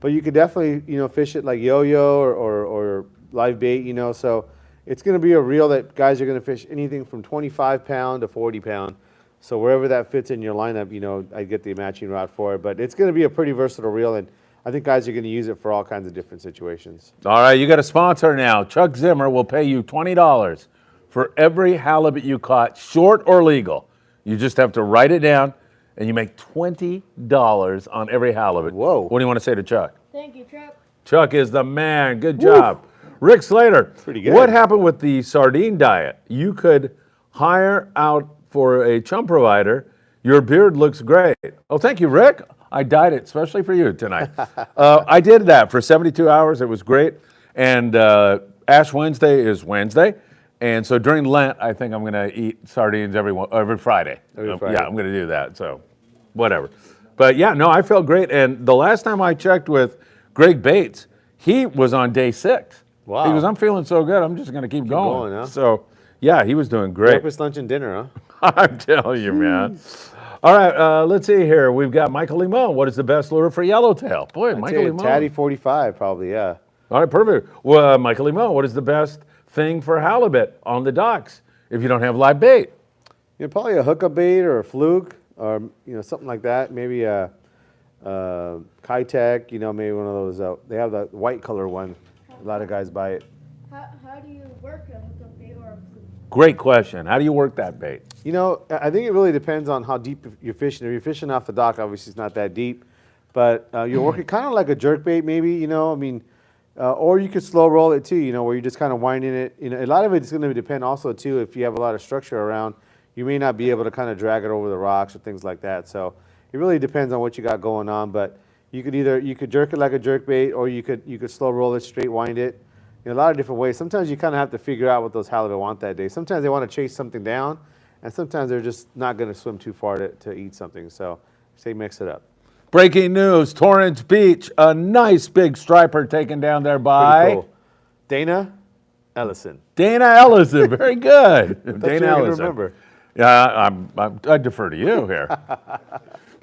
But you could definitely, fish it like yo-yo or live bait. So it's going to be a reel that guys are going to fish anything from 25 pound to 40 pound. So wherever that fits in your lineup, I get the matching rod for it. But it's going to be a pretty versatile reel, and I think guys are going to use it for all kinds of different situations. All right, you got a sponsor now. Chuck Zimmer will pay you $20 for every halibut you caught, short or legal. You just have to write it down, and you make $20 on every halibut. Whoa. What do you want to say to Chuck? Thank you, Chuck. Chuck is the man. Good job. Rick Slater. Pretty good. What happened with the sardine diet? You could hire out for a chum provider. Your beard looks great. Oh, thank you, Rick. I dyed it especially for you tonight. I did that for 72 hours. It was great. And Ash Wednesday is Wednesday. And so during Lent, I think I'm going to eat sardines every Friday. Every Friday. Yeah, I'm going to do that. So whatever. But yeah, no, I felt great. And the last time I checked with Greg Bates, he was on day 6. Wow. He goes, I'm feeling so good, I'm just going to keep going. going, huh? So yeah, he was doing great. Breakfast, lunch, and dinner, huh? I'm telling you, man. All right, let's see here. We've got Michael Limon. What is the best lure for yellowtail? Boy, Michael Limon. Tatty 45, probably, yeah. All right, perfect. Well, Michael Limon, what is the best thing for halibut on the docks if you don't have live bait? Probably a hookup bait or a fluke or something like that. Maybe a Kitech, maybe one of those. They have the white color one. A lot of guys buy it. How do you work a hookup bait or a fluke? Great question. How do you work that bait? I think it really depends on how deep you're fishing. If you're fishing off the dock, obviously it's not that deep. But you're working kind of like a jerk bait maybe, or you could slow roll it too, where you're just kind of winding it. A lot of it's going to depend also too, if you have a lot of structure around, you may not be able to kind of drag it over the rocks or things like that. So it really depends on what you got going on. But you could jerk it like a jerk bait, or you could slow roll it, straight wind it. A lot of different ways. Sometimes you kind of have to figure out what those halibut want that day. Sometimes they want to chase something down, and sometimes they're just not going to swim too far to eat something. So say mix it up. Breaking news, Torrance Beach, a nice big striper taken down there by Pretty cool. Dana Ellison. Dana Ellison. Very good. Dana you Ellison. remember. Yeah, I defer to you here.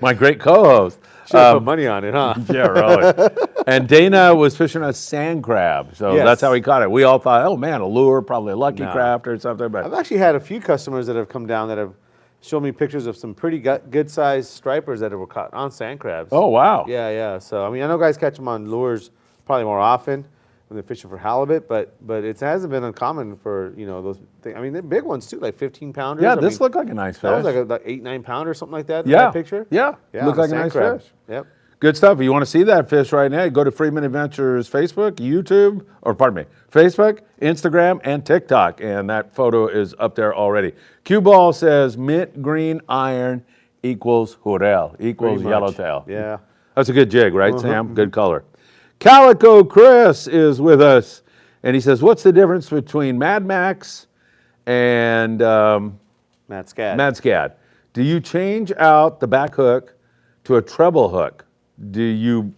My great co-host. Should have put money on it, huh? Yeah, really. And Dana was fishing a sand crab, so Yes. that's how he caught it. We all thought, oh man, a lure, probably a Lucky No. Craft or something. I've But actually had a few customers that have come down that have shown me pictures of some pretty good-sized stripers that were caught on sand crabs. oh wow, Yeah. So, I know guys catch them on lures probably more often when they're fishing for halibut, but it hasn't been uncommon for, those things. They're big ones too, like 15-pounders. yeah, this looked like a nice fish. That was like a 8-9 pounder or something like that in yeah, that picture. yeah, looked on like a sand nice crab. fish. Yep. Good stuff. If you want to see that fish right now, go to Friedman Adventures Facebook, YouTube, Facebook, Instagram, and TikTok. And that photo is up there already. Cue Ball says mint green iron equals Jurel, equals Pretty much. yellowtail. Yeah. That's a good jig, right, Sam? Good color. Calico Chris is with us. And he says, what's the difference between Mad Max and Matt Scad. Mad Scad? Do you change out the back hook to a treble hook? Do you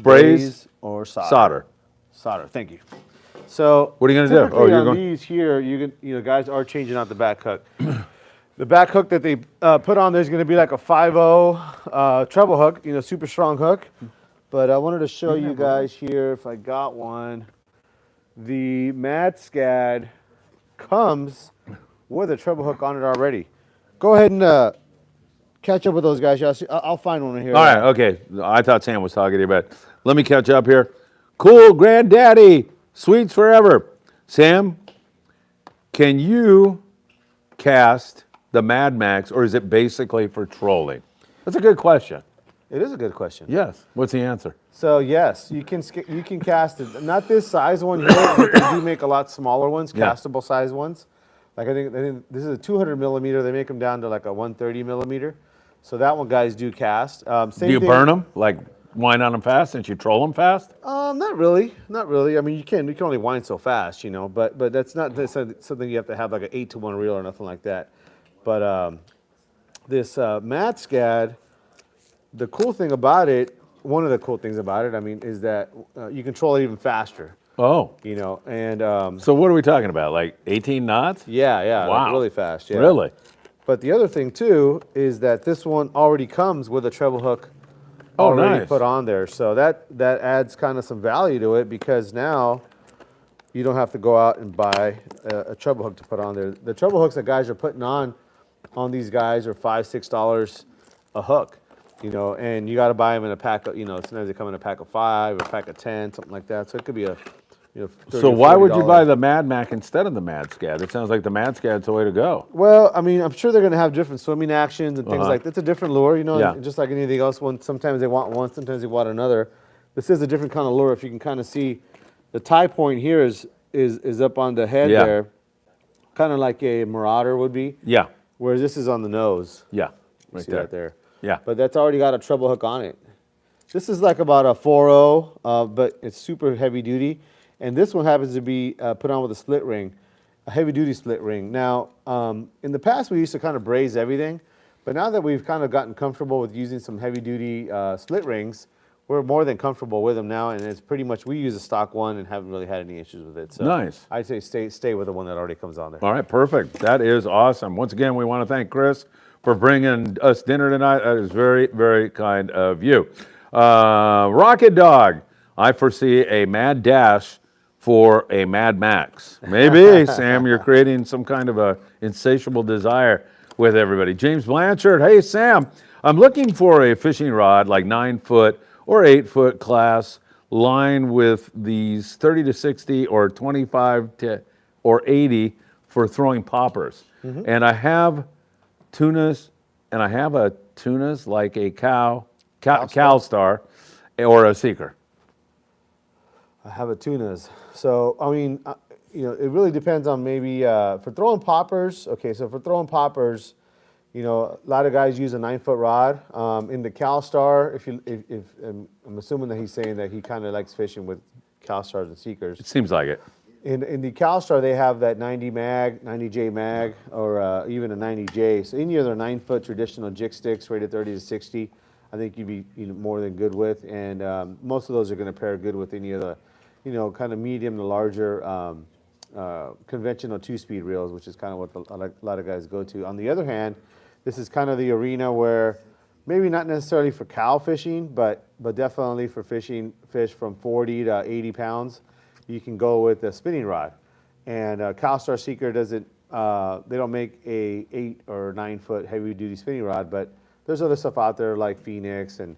braise or solder? Solder. Thank you. So What are you gonna do? typically Oh, you're on going- these here, guys are changing out the back hook. The back hook that they put on there is going to be like a 5.0 treble hook, super strong hook. But I wanted to show you guys here if I got one. The Mad Scad comes with a treble hook on it already. Go ahead and catch up with those guys. I'll find one here. All right, okay. I thought Sam was talking to you, but let me catch up here. Cool, Granddaddy, sweets forever. Sam, can you cast the Mad Max, or is it basically for trolling? That's a good question. It is a good question. Yes. What's the answer? So yes, you can cast it. Not this size one here, but they do make a lot smaller ones, Yeah. castable size ones. Like I think this is a 200 millimeter. They make them down to like a 130 millimeter. So that one guys do cast. Same Do you thing- burn them? Like wind on them fast since you troll them fast? Not really, not really. I mean, you can only wind so fast, you know. But that's not something you have to have like an 8-to-1 reel or nothing like that. But this Mad Scad, the cool thing about it, one of the cool things about it, I mean, is that you control it even faster. Oh. You know, and So what are we talking about? Like 18 knots? yeah, Wow. like really fast. Yeah. Really? But the other thing too is that this one already comes with a treble hook Oh, already nice. put on there, so that adds kind of some value to it because now you don't have to go out and buy a treble hook to put on there. The treble hooks that guys are putting on these guys are $5-6 a hook, you know, and you got to buy them in a pack of, you know, sometimes they come in a pack of 5 or a pack of 10, something like that. So it could be a, you know, $30 So or why would you $40. buy the Mad Mac instead of the Mad Scad? It sounds like the Mad Scad's the way to go. Well, I mean, I'm sure they're going to have different swimming actions and things like that. It's a different lure, you know, Yeah. and just like anything else. Sometimes they want one, sometimes they want another. This is a different kind of lure. If you can kind of see, the tie point here is up on the head Yeah. there, kind of like a Marauder would be, Yeah. whereas this is on the nose. Yeah. Right See there. that there? Yeah. But that's already got a treble hook on it. This is like about a 4.0, but it's super heavy duty. And this one happens to be put on with a split ring, a heavy duty split ring. Now, in the past we used to kind of braise everything, but now that we've kind of gotten comfortable with using some heavy duty split rings, we're more than comfortable with them now, and it's pretty much, we use a stock one and haven't really had any issues with it. So Nice. I'd say stay with the one that already comes on there. All right, perfect. That is awesome. Once again, we want to thank Chris for bringing us dinner tonight. That is very, very kind of you. Rocket Dog, I foresee a mad dash for a Mad Max. Maybe, Sam, you're creating some kind of a insatiable desire with everybody. James Blanchard, hey, Sam, I'm looking for a fishing rod, like 9-foot or 8-foot class, line with these 30 to 60 or 25 to or 80 for throwing poppers. And I have tunas, and I have a tunas like a CalStar or a Seeker. I have a tunas. So, I mean, you know, it really depends on maybe, for throwing poppers, okay, so for throwing poppers, you know, a lot of guys use a 9-foot rod. In the CalStar, if I'm assuming that he's saying that he kind of likes fishing with CalStars and Seekers. It seems like it. In the CalStar, they have that 90J mag, or even a 90J. So any of their 9-foot traditional jig sticks rated 30 to 60, I think you'd be more than good with. And most of those are going to pair good with any of the, you know, kind of medium to larger conventional 2-speed reels, which is kind of what a lot of guys go to. On the other hand, this is kind of the arena where maybe not necessarily for cow fishing, but definitely for fishing fish from 40 to 80 pounds. You can go with a spinning rod. And CalStar Seeker doesn't, they don't make a 8 or 9-foot heavy duty spinning rod, but there's other stuff out there like Phoenix, and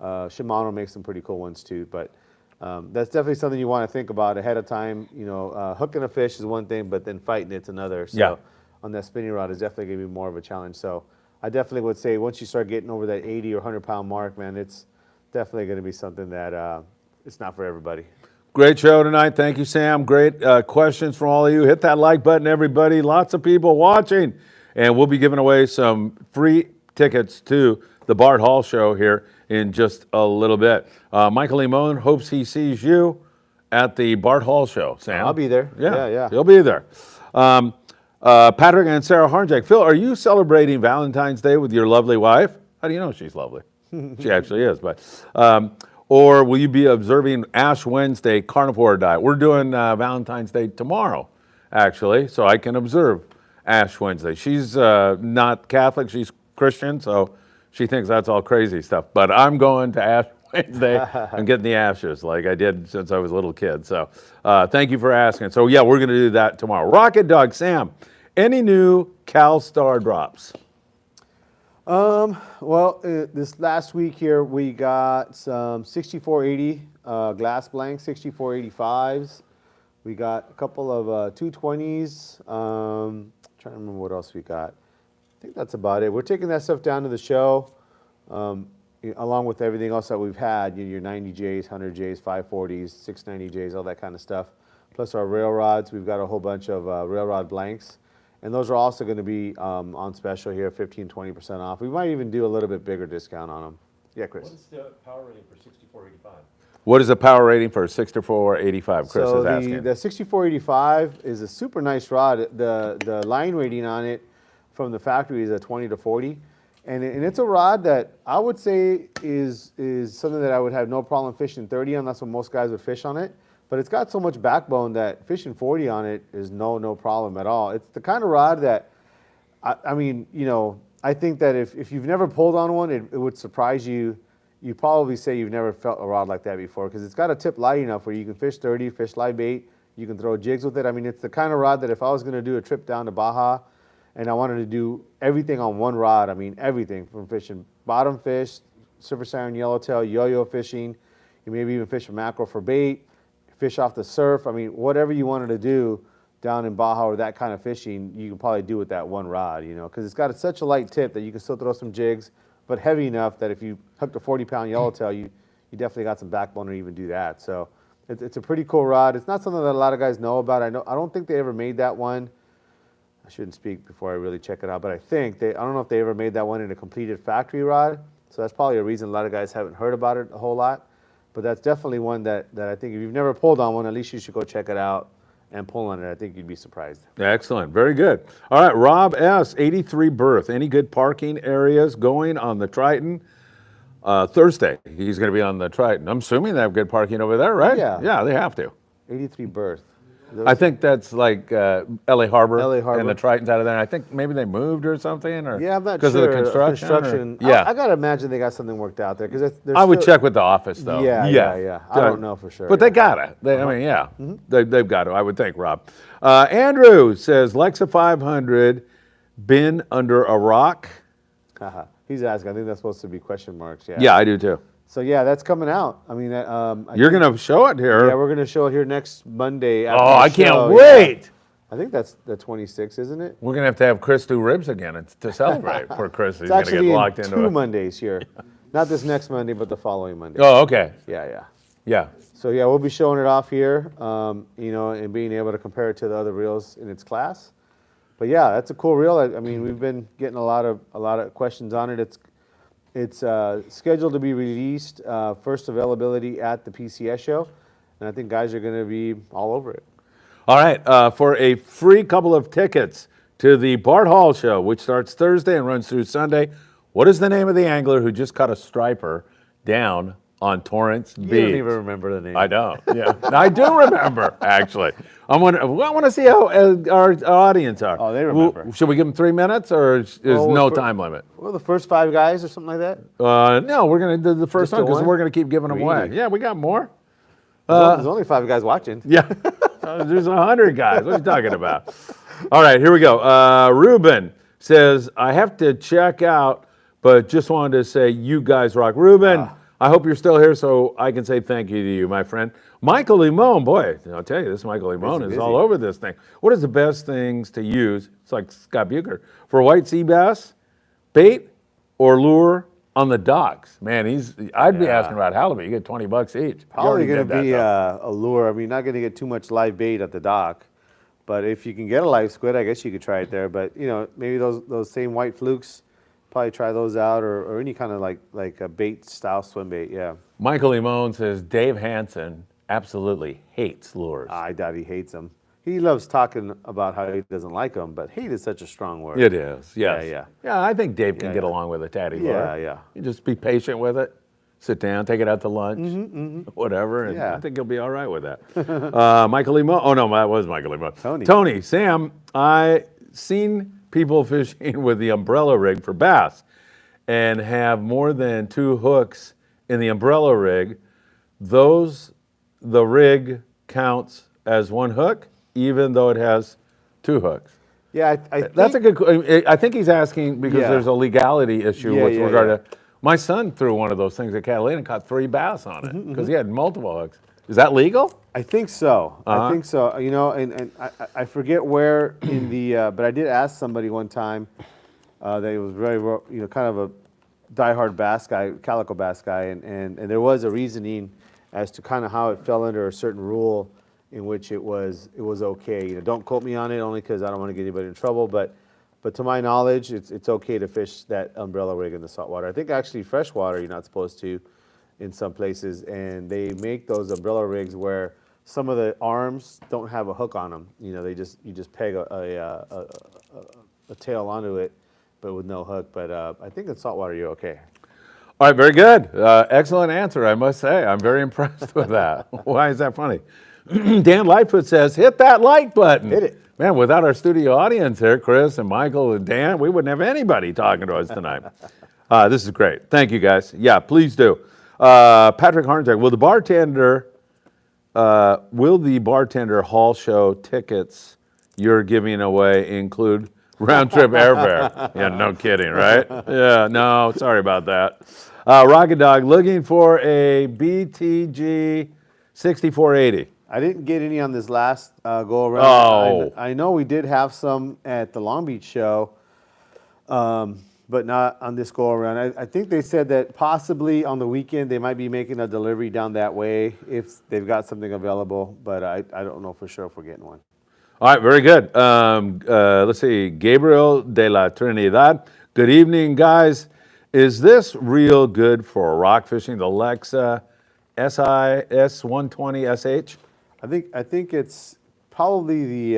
Shimano makes some pretty cool ones too. But that's definitely something you want to think about ahead of time. You know, hooking a fish is one thing, but then fighting it's another. So Yeah. on that spinning rod is definitely going to be more of a challenge. So I definitely would say once you start getting over that 80 or 100 pound mark, man, it's definitely going to be something that it's not for everybody. Great show tonight. Thank you, Sam. Great questions from all of you. Hit that like button, everybody. Lots of people watching. And we'll be giving away some free tickets to the Bart Hall show here in just a little bit. Michael Limon hopes he sees you at the Bart Hall show, Sam. I'll be there. Yeah. He'll be there. Patrick and Sarah Harnjack. Phil, are you celebrating Valentine's Day with your lovely wife? How do you know she's lovely? She actually is. But or will you be observing Ash Wednesday carnivore diet? We're doing Valentine's Day tomorrow, actually, so I can observe Ash Wednesday. She's not Catholic, she's Christian, so she thinks that's all crazy stuff. But I'm going to Ash Wednesday and getting the ashes like I did since I was a little kid. So thank you for asking. So yeah, we're going to do that tomorrow. Rocket Dog, Sam, any new CalStar drops? Well, this last week here we got some 6480 glass blank 6485s. We got a couple of 220s. Trying to remember what else we got. I think that's about it. We're taking that stuff down to the show, along with everything else that we've had. Your 90Js, 100Js, 540s, 690Js, all that kind of stuff. Plus our rail rods. We've got a whole bunch of rail rod blanks. And those are also going to be on special here, 15-20% off. We might even do a little bit bigger discount on them. Yeah, Chris. What is the power rating for 6485? What is the power rating for 6485? Chris So is asking. the 6485 is a super nice rod. The line rating on it from the factory is a 20 to 40. And it's a rod that I would say is something that I would have no problem fishing 30 on. That's what most guys would fish on it. But it's got so much backbone that fishing 40 on it is no problem at all. It's the kind of rod that, I mean, you know, I think that if you've never pulled on one, it would surprise you. You probably say you've never felt a rod like that before because it's got a tip light enough where you can fish 30, fish live bait, you can throw jigs with it. I mean, it's the kind of rod that if I was going to do a trip down to Baja and I wanted to do everything on one rod, I mean, everything from fishing bottom fish, surface iron yellowtail, yo-yo fishing, you maybe even fish a mackerel for bait, fish off the surf. I mean, whatever you wanted to do down in Baja or that kind of fishing, you can probably do with that one rod, you know, because it's got such a light tip that you can still throw some jigs, but heavy enough that if you hooked a 40-pound yellowtail, you definitely got some backbone to even do that. So it's a pretty cool rod. It's not something that a lot of guys know about. I don't think they ever made that one. I shouldn't speak before I really check it out, but I don't know if they ever made that one in a completed factory rod. So that's probably a reason a lot of guys haven't heard about it a whole lot. But that's definitely one that I think if you've never pulled on one, at least you should go check it out and pull on it. I think you'd be surprised. Excellent. Very good. All right, Rob S., 83 berth. Any good parking areas going on the Triton? Thursday, he's going to be on the Triton. I'm assuming they have good parking over there, right? Yeah. Yeah, they have to. 83 berth. I think that's like LA Harbor. LA Harbor. And the Triton's out of there. I think maybe they moved or something. Or Yeah, I'm not because sure. of the construction. Yeah. I got to imagine they got something worked out there. I would check with the office, though. Yeah. I don't know for sure. But they got it. I mean, yeah. They've got it, I would think, Rob. Andrew says, Lexa 500, been under a rock? He's asking. I think that's supposed to be question marks. Yeah. Yeah, I do too. So yeah, that's coming out. I mean, You're going to show it here. Yeah, we're going to show it here next Monday. Oh, I can't wait. Yeah. I think that's the 26th, isn't it? We're going to have Chris do ribs again to celebrate. Poor Chris. He's going to get locked into two it. Mondays here. Not this next Monday, but the following Monday. Oh, okay. Yeah. So yeah, we'll be showing it off here, you know, and being able to compare it to the other reels in its class. But yeah, that's a cool reel. I mean, we've been getting a lot of questions on it. It's scheduled to be released, first availability at the PCS show, and I think guys are going to be all over it. All right, for a free couple of tickets to the Bart Hall show, which starts Thursday and runs through Sunday, what is the name of the angler who just caught a striper down on Torrance Beach? You don't even remember the name. I don't. Yeah, I do remember actually. I want to see how our audience are. Oh, they remember. Should we give them 3 minutes, or is no time limit? Well, the first 5 guys or something like that. No, we're going to do the first Just one the because one? we're going to keep giving them away. Really? Yeah, we got more. There's only 5 guys watching. Yeah, there's 100 guys. What are you talking about? All right, here we go. Ruben says, I have to check out, but just wanted to say you guys rock. Ruben, I hope you're still here so I can say thank you to you, my friend. Michael Limon, boy, I'll tell you, this Michael Limon is all over this thing. What is the best things to use? It's like Scott Bucher. For white sea bass, bait or lure on the docks? Man, I'd be asking about halibut. You get $20 each. Probably going to be a lure. I mean, not going to get too much live bait at the dock, but if you can get a live squid, I guess you could try it there. But you know, maybe those same white flukes, probably try those out, or any kind of like a bait style swim bait. Yeah. Michael Limon says Dave Hansen absolutely hates lures. I doubt he hates them. He loves talking about how he doesn't like them, but hate is such a strong word. It is, yes. Yeah. Yeah, I think Dave can get along with a tatty lure. Yeah. You just be patient with it. Sit down, take it out to lunch, whatever, and I think he'll be all right with that. Michael Limon. Oh, no, that was Michael Limon. Tony, Sam, I seen people fishing with the umbrella rig for bass and have more than 2 hooks in the umbrella rig. The rig counts as 1 hook, even though it has 2 hooks. Yeah, I That's a think, good. I think he's asking because Yeah. there's a legality issue Yeah, with yeah, regard yeah. to. My son threw one of those things at Catalina and caught 3 bass on Mm-hmm, it because he had multiple hooks. Is that legal? I think so. Uh-huh. I think so. You know, and I forget where in the, but I did ask somebody one time that he was very, you know, kind of a diehard bass guy, calico bass guy, and there was a reasoning as to kind of how it fell under a certain rule in which it was okay. You know, don't quote me on it only because I don't want to get anybody in trouble, but to my knowledge, it's okay to fish that umbrella rig in the saltwater. I think actually freshwater you're not supposed to in some places, and they make those umbrella rigs where some of the arms don't have a hook on them. You know, you just peg a tail onto it, but with no hook. But I think in saltwater you're okay. All right, very good. Excellent answer, I must say. I'm very impressed with that. Why is that funny? Dan Lightfoot says, hit that like button. Hit it. Man, without our studio audience here, Chris and Michael and Dan, we wouldn't have anybody talking to us tonight. This is great. Thank you, guys. Yeah, please do. Patrick Harnjack, will the bartender hall show tickets you're giving away include round trip airfare? Yeah, no kidding, right? Yeah, no, sorry about that. Rocket Dog, looking for a BTG 6480. I didn't get any on this last go around. Oh. I know we did have some at the Long Beach show, but not on this go around. I think they said that possibly on the weekend they might be making a delivery down that way if they've got something available, but I don't know for sure if we're getting one. All right, very good. Let's see, Gabriel de la Trinidad. Good evening, guys. Is this real good for rock fishing, the Lexa SIS120SH? I think it's probably the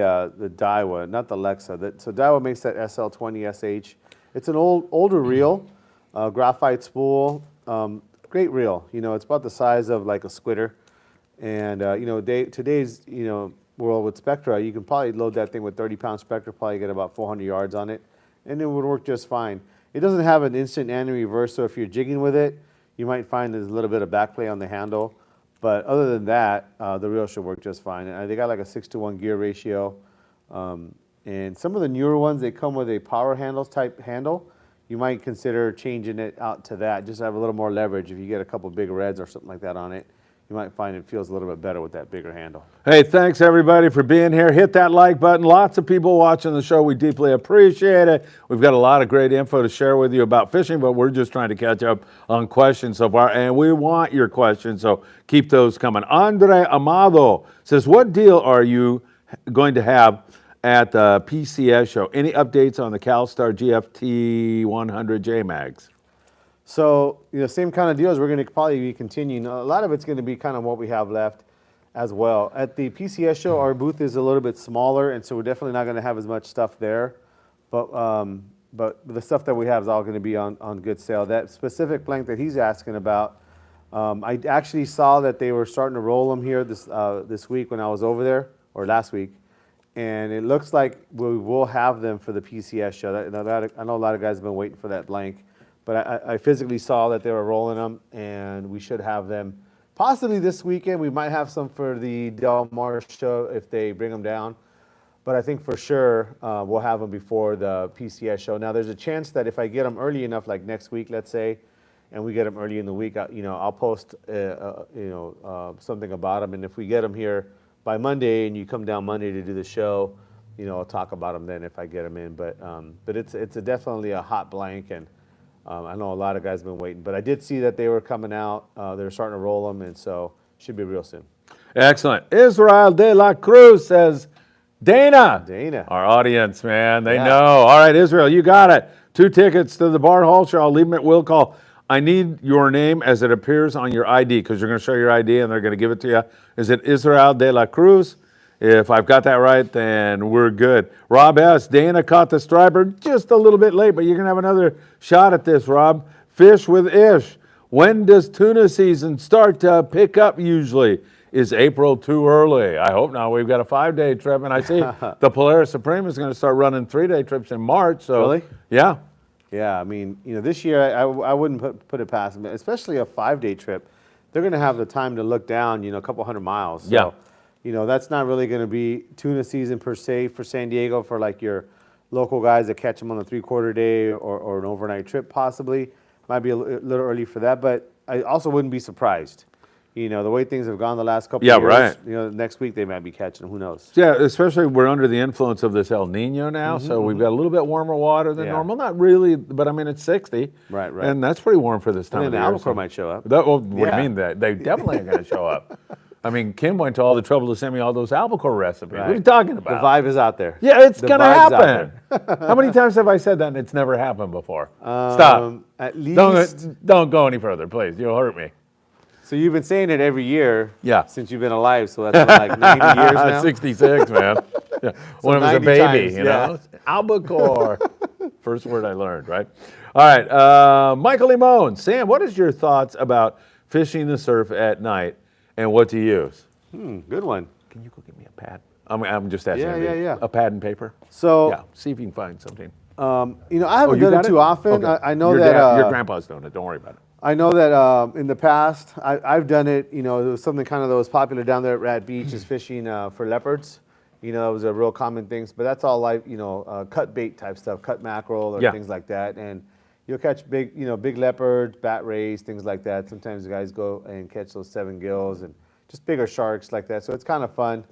Daiwa, not the Lexa. So Daiwa makes that SL20SH. It's an older reel, graphite spool, great reel. You know, it's about the size of like a squitter, and you know, today's world with Spectra, you can probably load that thing with 30-pound Spectra, probably get about 400 yards on it, and it would work just fine. It doesn't have an instant anti-reverse, so if you're jigging with it, you might find there's a little bit of backplay on the handle. But other than that, the reel should work just fine. And they got like a 6-to-1 gear ratio. And some of the newer ones, they come with a power handles type handle. You might consider changing it out to that, just to have a little more leverage. If you get a couple big reds or something like that on it, you might find it feels a little bit better with that bigger handle. Hey, thanks everybody for being here. Hit that like button. Lots of people watching the show. We deeply appreciate it. We've got a lot of great info to share with you about fishing, but we're just trying to catch up on questions so far, and we want your questions, so keep those coming. Andre Amado says, what deal are you going to have at the PCS show? Any updates on the CalStar GFT 100J mags? So, same kind of deals. We're going to probably be continuing. A lot of it's going to be kind of what we have left as well. At the PCS show, our booth is a little bit smaller, and so we're definitely not going to have as much stuff there. But the stuff that we have is all going to be on good sale. That specific blank that he's asking about, I actually saw that they were starting to roll them here this week when I was over there, or last week. And it looks like we will have them for the PCS show. I know a lot of guys have been waiting for that blank. But I physically saw that they were rolling them, and we should have them possibly this weekend. We might have some for the Del Mar show if they bring them down. But I think for sure we'll have them before the PCS show. Now, there's a chance that if I get them early enough, like next week, let's say, and we get them early in the week, I'll post something about them. And if we get them here by Monday and you come down Monday to do the show, I'll talk about them then if I get them in. But it's definitely a hot blank, and I know a lot of guys have been waiting, but I did see that they were coming out. They were starting to roll them, and so should be real soon. Excellent. Israel de la Cruz says, Dana. Our audience, man, they know. All right, Israel, you got it. 2 tickets to the Bar Hall show. I'll leave them at will call. I need your name as it appears on your ID, because you're going to show your ID and they're going to give it to you. Is it Israel de la Cruz? If I've got that right, then we're good. Rob S., Dana caught the striper just a little bit late, but you're going to have another shot at this, Rob. Fish with Ish. When does tuna season start to pick up usually? Is April too early? I hope not. We've got a 5-day trip, and I see the Polaris Supreme is going to start running 3-day trips in March. So, really? Yeah. Yeah, I mean, this year I wouldn't put it past them, especially a 5-day trip. They're going to have the time to look down, a couple hundred miles. So, yeah. that's not really going to be tuna season per se for San Diego for like your local guys that catch them on a 3/4 day or an overnight trip possibly. Might be a little early for that, but I also wouldn't be surprised. You know, the way things have gone the last couple of years, right. you know, next week they might be catching them, who knows? Yeah, especially we're under the influence of this El Nino now, so we've got a little bit warmer water than Yeah. normal. Not really, but I mean, it's 60. Right, right. And that's pretty warm for this time And of then the the year. albacore might show up. What do Yeah. you mean? They definitely are going to show up. I mean, Kim went to all the trouble to send me all those albacore recipes. What are you talking The about? vibe is out there. Yeah, it's The going to vibe's out happen. How many times have I said that and it's never happened before? Stop. At least. Don't go any further, please. You'll hurt me. So you've been saying it every year. Yeah. Since you've been alive, so that's been like 90 years now. 66, man. Yeah. When I was a 90 baby, times, you yeah. know? Albacore. First word I learned, right? All right, Michael Limon. Sam, what is your thoughts about fishing the surf at night and what to use? Good one. Can you go get me a pad? I'm just asking. Yeah, you. yeah, yeah. A pad and paper? So, Yeah, see if you can find something. you know, I haven't you done got it too often. Okay. I know your that your grandpa's doing it. Don't worry about it. I know that in the past I've done it. You know, it was something kind of that was popular down there at Rat Beach is fishing for leopards. You know, it was a real common thing. But that's all like cut bait type stuff, cut mackerel or Yeah. things like that, and you'll catch big leopards, bat rays, things like that. Sometimes the guys go and catch those 7 gills and just bigger sharks like that. So it's kind of fun.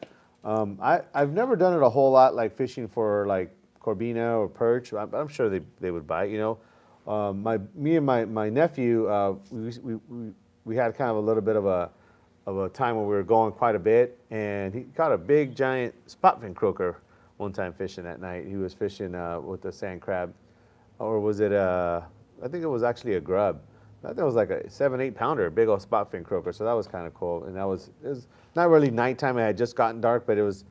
I've never done it a whole lot, like fishing for like corbina or perch. But I'm sure they would bite. You know, me and my nephew, we had kind of a little bit of a time when we were going quite a bit, and he caught a big giant spot fin croaker one time fishing that night. He was fishing with a sand crab, or was it I think it was actually a grub. I think it was like a 7-8 pounder, big old spot fin croaker. So that was kind of cool, and it was not really nighttime. It had just gotten dark, but it was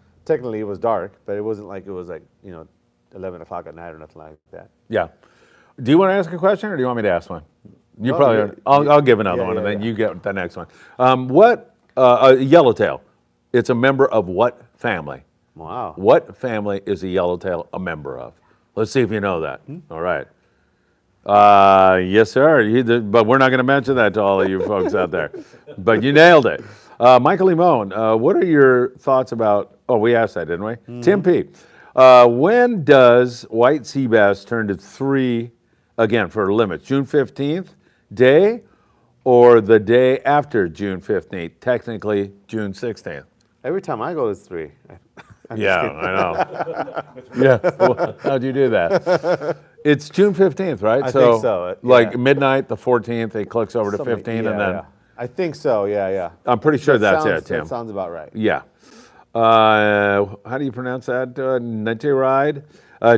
dark, but it wasn't like it was like 11 o'clock at night or nothing like that. Yeah. Do you want to ask a question or do you want me to ask one? You Oh, probably. yeah, I'll give another yeah, one and yeah, then yeah. you get the next one. What yellowtail? It's a member of what family? Wow. What family is a yellowtail a member of? Let's see if you know that. All right. Yes, sir. But we're not going to mention that to all of you folks out there. But you nailed it. Michael Limon, what are your thoughts about? Oh, we asked that, didn't we? Tim P. When does white sea bass turn to 3 again for limits? June 15th day or the day after June 15th? Technically, June 16th. Every time I go, it's 3. Yeah, I know. Yeah, well, how'd you do that? It's June 15th, right? I think so, Like yeah. midnight, the 14th, it clicks over to Something- 15, yeah, and then yeah. I think so. Yeah. I'm pretty sure that's it, Tim. That sounds about right. Yeah. How do you pronounce that? Night ride.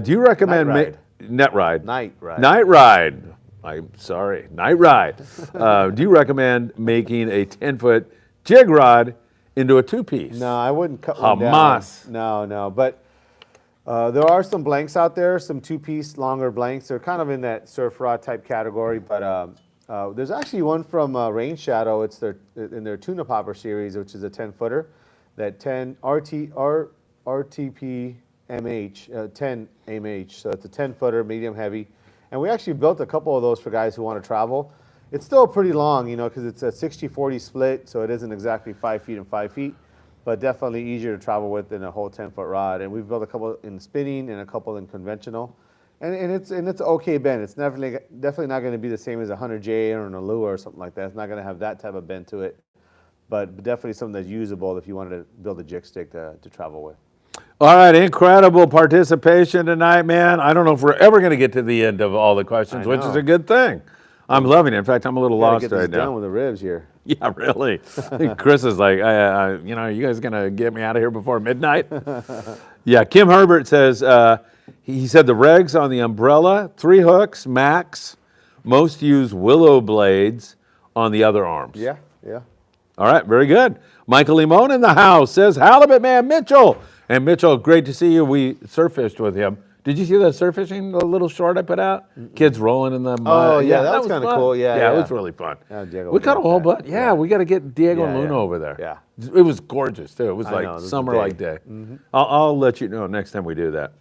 Do you recommend Night net ride? Night ride. Night ride. I'm sorry. Night ride. Do you recommend making a 10-foot jig rod into a 2-piece? No, I wouldn't cut one down. Hamas. No. But there are some blanks out there, some 2-piece longer blanks. They're kind of in that surf rod type category. But there's actually one from Rain Shadow. It's in their tuna popper series, which is a 10-footer. That 10 RTP MH, 10 MH. So it's a 10-footer, medium heavy. And we actually built a couple of those for guys who want to travel. It's still pretty long, because it's a 60-40 split, so it isn't exactly 5 feet and 5 feet, but definitely easier to travel with than a whole 10-foot rod. And we've built a couple in spinning and a couple in conventional. And it's okay bend. It's definitely not going to be the same as a 100J or an Allure or something like that. It's not going to have that type of bend to it, but definitely something that's usable if you wanted to build a jig stick to travel with. All right, incredible participation tonight, man. I don't know if we're ever going to get to the end of all the questions, I which is know. a good thing. I'm loving it. In fact, I'm a little Gotta lost get this right now. done with the ribs here. Yeah, really. I think Chris is like, you guys gonna get me out of here before midnight? Yeah, Kim Herbert says, he said the regs on the umbrella, 3 hooks, max. Most use willow blades on the other arms. Yeah. All right, very good. Michael Limon in the house says, Halibut man Mitchell. And Mitchell, great to see you. We surf fished with him. Did you see the surf fishing little short I put out? Kids rolling in the mud. Oh, yeah, that was kinda fun. cool. Yeah, it yeah. was really fun. Yeah, Diego We was caught a like whole that. bunch. Yeah, we got to get Diego and Yeah, Luna yeah. over there. Yeah. It was gorgeous, too. It was I like know, it was a summer-like day. day. I'll let you know next time we do that.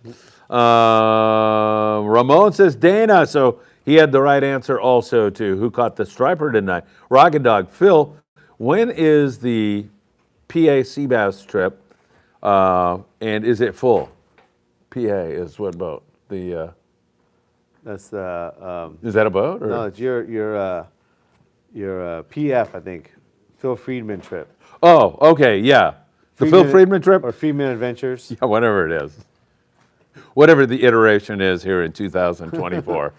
Ramon says Dana, so he had the right answer also to who caught the striper tonight. Rocket Dog. Phil, when is the PA Sea Bass trip, and is it full? PA is what boat? That's Is that a boat? Or? no, it's your PF, I think, Phil Frieman trip. Oh, okay, yeah. The Phil Frieman trip? Or Friedman Adventures. Yeah, whatever it is. Whatever the iteration is here in 2024.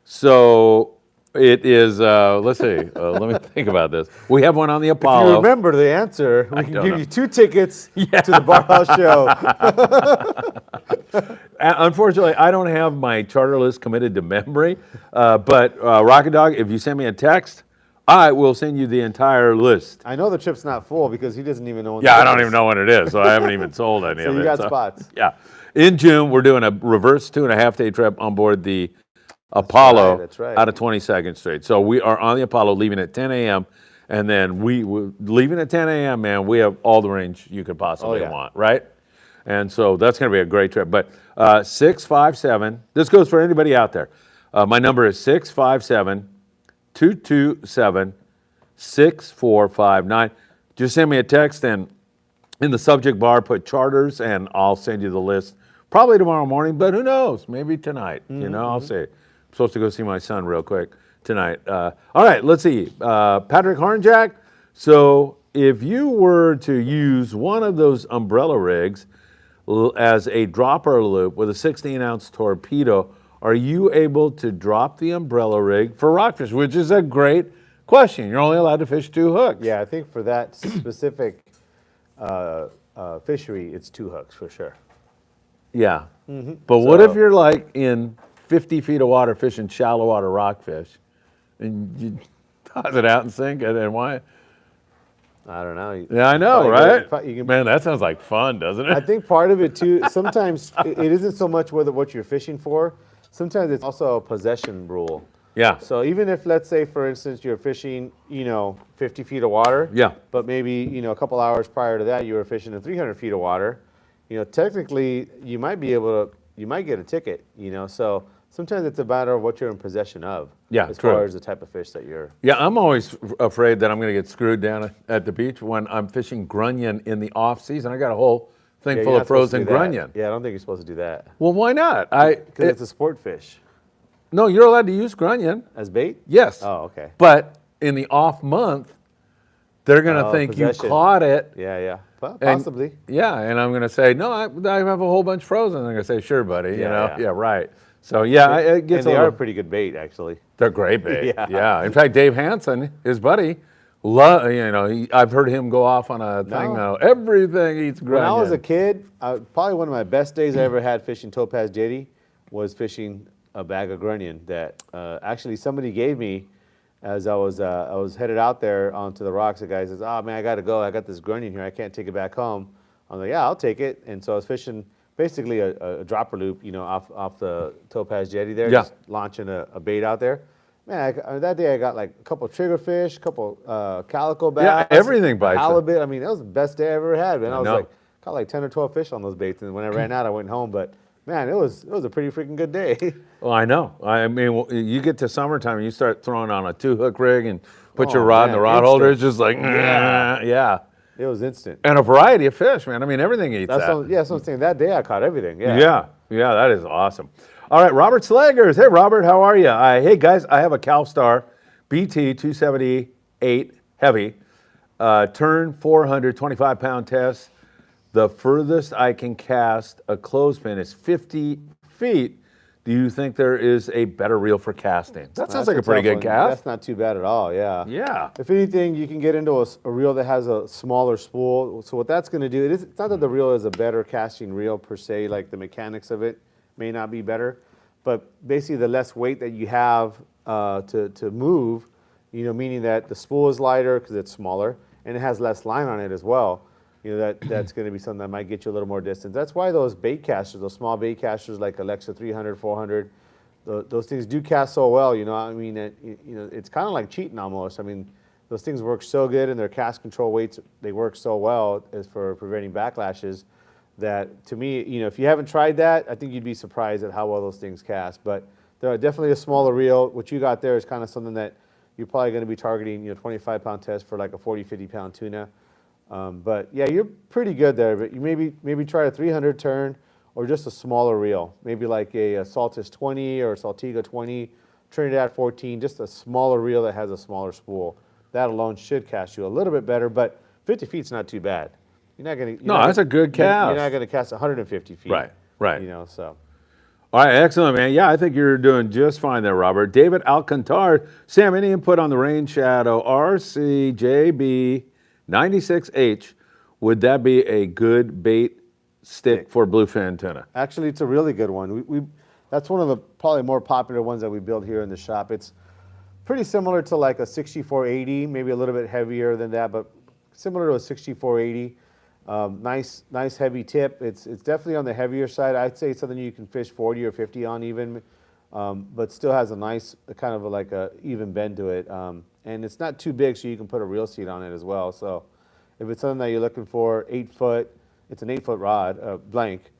So it is, let's see, let me think about this. We have one on the If Apollo. you remember the answer, we can don't give know. you 2 tickets to the Baja Show. Unfortunately, I don't have my charter list committed to memory, but Rocket Dog, if you send me a text, I will send you the entire list. I know the trip's not full because he doesn't even know when Yeah, the I don't trip even know when it is, so I haven't even sold any So of you it. got spots. Yeah. In June, we're doing a reverse 2.5-day trip on board the Apollo that's right. out of 22nd Street. So we are on the Apollo leaving at 10 a.m. And then we're leaving at 10 a.m., man, we have all the range you could possibly want, right? And so that's going to be a great trip. But 657, this goes for anybody out there. My number is 657-227-6459. Just send me a text and in the subject bar put charters and I'll send you the list probably tomorrow morning, but who knows? Maybe tonight. You know, I'll see. I'm supposed to go see my son real quick tonight. All right, let's see. Patrick Hornjack. So if you were to use one of those umbrella rigs as a dropper loop with a 16-ounce torpedo, are you able to drop the umbrella rig for rockfish? Which is a great question. You're only allowed to fish 2 hooks. Yeah, I think for that specific fishery, it's 2 hooks for sure. Yeah. But what So- if you're like in 50 feet of water fishing shallow water rockfish and you toss it out and sink it and why? I don't know. Yeah, I know, Probably right? you can- Man, that sounds like fun, doesn't it? I think part of it too, sometimes it isn't so much what you're fishing for. Sometimes it's also a possession rule. Yeah. So even if, let's say, for instance, you're fishing, 50 feet of water. Yeah. But maybe, a couple hours prior to that, you were fishing in 300 feet of water. Technically, you might get a ticket, So sometimes it's a matter of what you're in possession of. Yeah, As true. far as the type of fish that you're. Yeah, I'm always afraid that I'm going to get screwed down at the beach when I'm fishing grunion in the off season. I got a whole thing Yeah, full you're of not supposed to frozen do that. grunion. Yeah, I don't think you're supposed to do that. Well, why not? Because it's a sport fish. No, you're allowed to use grunion. As bait? Yes. Oh, okay. But in the off month, they're going to Oh, think possession. you caught it. Yeah. Well, And- possibly. Yeah, and I'm going to say, no, I have a whole bunch frozen. They're going to say, sure, buddy. Yeah. Yeah, right. So, yeah, it gets And they a are a little, pretty good bait, actually. they're great bait. Yeah. Yeah. In fact, Dave Hansen, his buddy, I've heard him go off on a thing now. Everything eats grunion. When I was a kid, probably one of my best days I ever had fishing topaz jetty was fishing a bag of grunion that actually somebody gave me as I was headed out there onto the rocks. The guy says, "Oh man, I got to go. I got this grunion here. I can't take it back home." I'm like, "Yeah, I'll take it." And so I was fishing basically a dropper loop, off the topaz jetty there, Yeah. just launching a bait out there. Man, that day I got like a couple triggerfish, a couple calico bass. Yeah, everything bites. Halibut. I mean, that was the best day I ever had, man. I was know. like, caught like 10 or 12 fish on those baits, and when I ran out, I went home. But man, it was a pretty freaking good day. Well, I know. I mean, you get to summertime and you start throwing on a 2-hook rig and put your Oh, rod in the man, rod holder. instant. It's just like, yeah. It was instant. And a variety of fish, man. I mean, everything eats That's that. that's what I'm saying. That day I caught everything. Yeah. Yeah, that is awesome. All right, Robert Slaggers. Hey, Robert, how are you? Hey, guys, I have a CalStar BT 278 heavy, turn 400, 25-pound test. The furthest I can cast a clothespin is 50 feet. Do you think there is a better reel for casting? That sounds like a pretty tough good one. cast. That's not too bad at all. Yeah. Yeah. If anything, you can get into a reel that has a smaller spool. So what that's going to do, it's not that the reel is a better casting reel per se, like the mechanics of it may not be better, but basically the less weight that you have to move, meaning that the spool is lighter because it's smaller and it has less line on it as well. That's going to be something that might get you a little more distance. That's why those bait casters, those small bait casters like Alexa 300, 400, those things do cast so well. I mean, it's kind of like cheating almost. I mean, those things work so good and their cast control weights, they work so well as for preventing backlashes that to me, if you haven't tried that, I think you'd be surprised at how well those things cast. But they're definitely a smaller reel. What you got there is kind of something that you're probably going to be targeting, 25-pound test for like a 40, 50-pound tuna. But yeah, you're pretty good there. But you maybe try a 300 turn or just a smaller reel, maybe like a Saltis 20 or Saltiga 20, Trinidad 14, just a smaller reel that has a smaller spool. That alone should cast you a little bit better, but 50 feet's not too bad. You're not going to. No, that's a good cast. You're not going to cast 150 feet. Right. You know, so. All right, excellent, man. Yeah, I think you're doing just fine there, Robert. David Alcantar. Sam, any input on the Rain Shadow RCJB 96H? Would that be a good bait stick for bluefin tuna? Actually, it's a really good one. That's one of the probably more popular ones that we build here in the shop. It's pretty similar to like a 6480, maybe a little bit heavier than that, but similar to a 6480. Nice heavy tip. It's definitely on the heavier side. I'd say it's something you can fish 40 or 50 on even, but still has a nice kind of like a even bend to it. And it's not too big, so you can put a reel seat on it as well. So if it's something that you're looking for, 8 foot, it's an 8-foot rod, blank,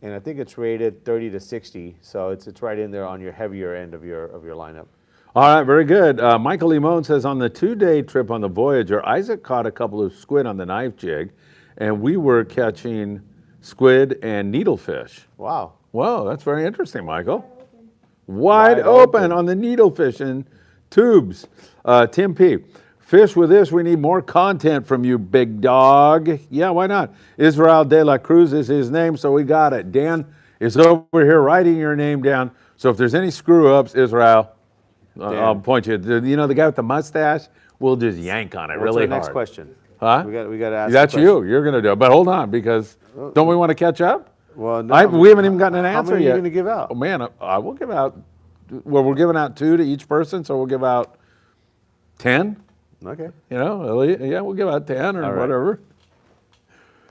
and I think it's rated 30 to 60. So it's right in there on your heavier end of your lineup. All right, very good. Michael Limon says, on the 2-day trip on the Voyager, Isaac caught a couple of squid on the knife jig, and we were catching squid and needlefish. Wow. Whoa, that's very interesting, Michael. Wide open on the needlefish and tubes. Tim P. Fish with this, we need more content from you, big dog. Yeah, why not? Israel de la Cruz is his name, so we got it. Dan is over here writing your name down. So if there's any screw-ups, Israel, I'll point you. You know the guy with the mustache? We'll just yank on it really hard. What's our next question? Huh? We got to ask. That's you. You're going to do it. But hold on, because don't we want to catch up? Well, no, we haven't even gotten an answer yet. How many are you going to give out? Oh, man, I will give out. Well, we're giving out 2 to each person, so we'll give out 10. Okay. You know, yeah, we'll give out 10 or whatever.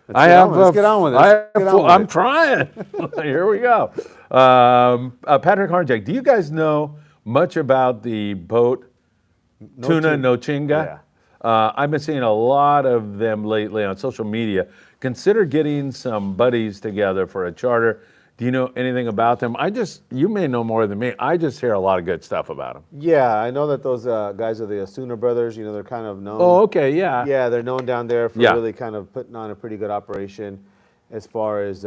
Let's get on with it. I'm trying. Here we go. Patrick Harjak, do you guys know much about the boat Tuna No Chinga? Yeah. I've been seeing a lot of them lately on social media. Consider getting some buddies together for a charter. Do you know anything about them? You may know more than me. I just hear a lot of good stuff about them. Yeah, I know that those guys are the Asuna brothers. You know, they're kind of known. Oh, okay, yeah. Yeah, they're known down there for really kind of putting on a pretty good operation as far as,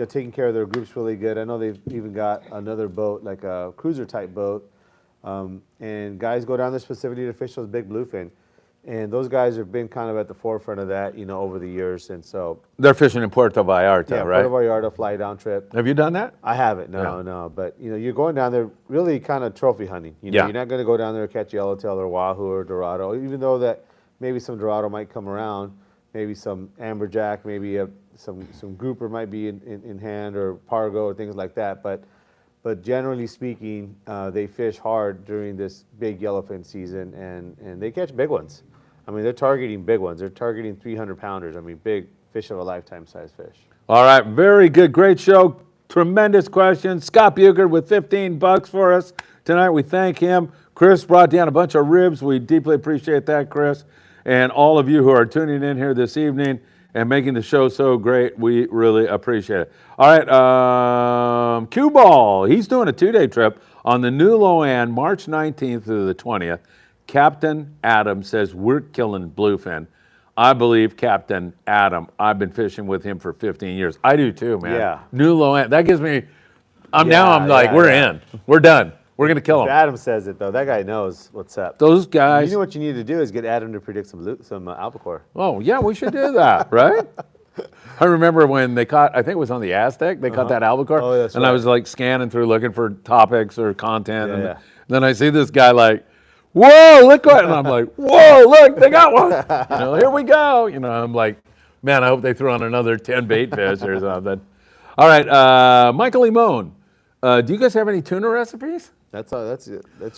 taking care of their groups really good. I know they've even got another boat, like a cruiser type boat. And guys go down there specifically to fish those big bluefin. And those guys have been kind of at the forefront of that, over the years. And so they're fishing in Puerto Vallarta, right? Puerto Vallarta, fly down trip. Have you done that? I haven't, no. But you're going down there really kind of trophy hunting. You're not going to go down there and catch yellowtail or wahoo or dorado, even though that maybe some dorado might come around, maybe some amberjack, maybe some grouper might be in hand, or pargo or things like that. But generally speaking, they fish hard during this big yellowfin season, and they catch big ones. I mean, they're targeting big ones. They're targeting 300-pounders. I mean, big fish of a lifetime size fish. All right, very good. Great show. Tremendous questions. Scott Bugard with $15 for us tonight. We thank him. Chris brought down a bunch of ribs. We deeply appreciate that, Chris. And all of you who are tuning in here this evening and making the show so great, we really appreciate it. All right, Cue Ball, he's doing a 2-day trip on the New Loan, March 19th through the 20th. Captain Adam says, we're killing bluefin. I believe Captain Adam. I've been fishing with him for 15 years. I do too, man. Yeah. New Loan, that gives me, we're in. We're done. We're going to kill him. If Adam says it, though, that guy knows what's up. Those guys. You know what you need to do is get Adam to predict some albacore. Oh, yeah, we should do that, right? I remember when they caught, I think it was on the Aztec, they caught that albacore. Oh, that's and right. I was like scanning through looking for topics or content. And Yeah. then I see this guy like, whoa, look what, and I'm like, whoa, look, they got one. Here we go. I'm like, man, I hope they threw on another 10 bait fish or something. All right, Michael Limon, do you guys have any tuna recipes? That's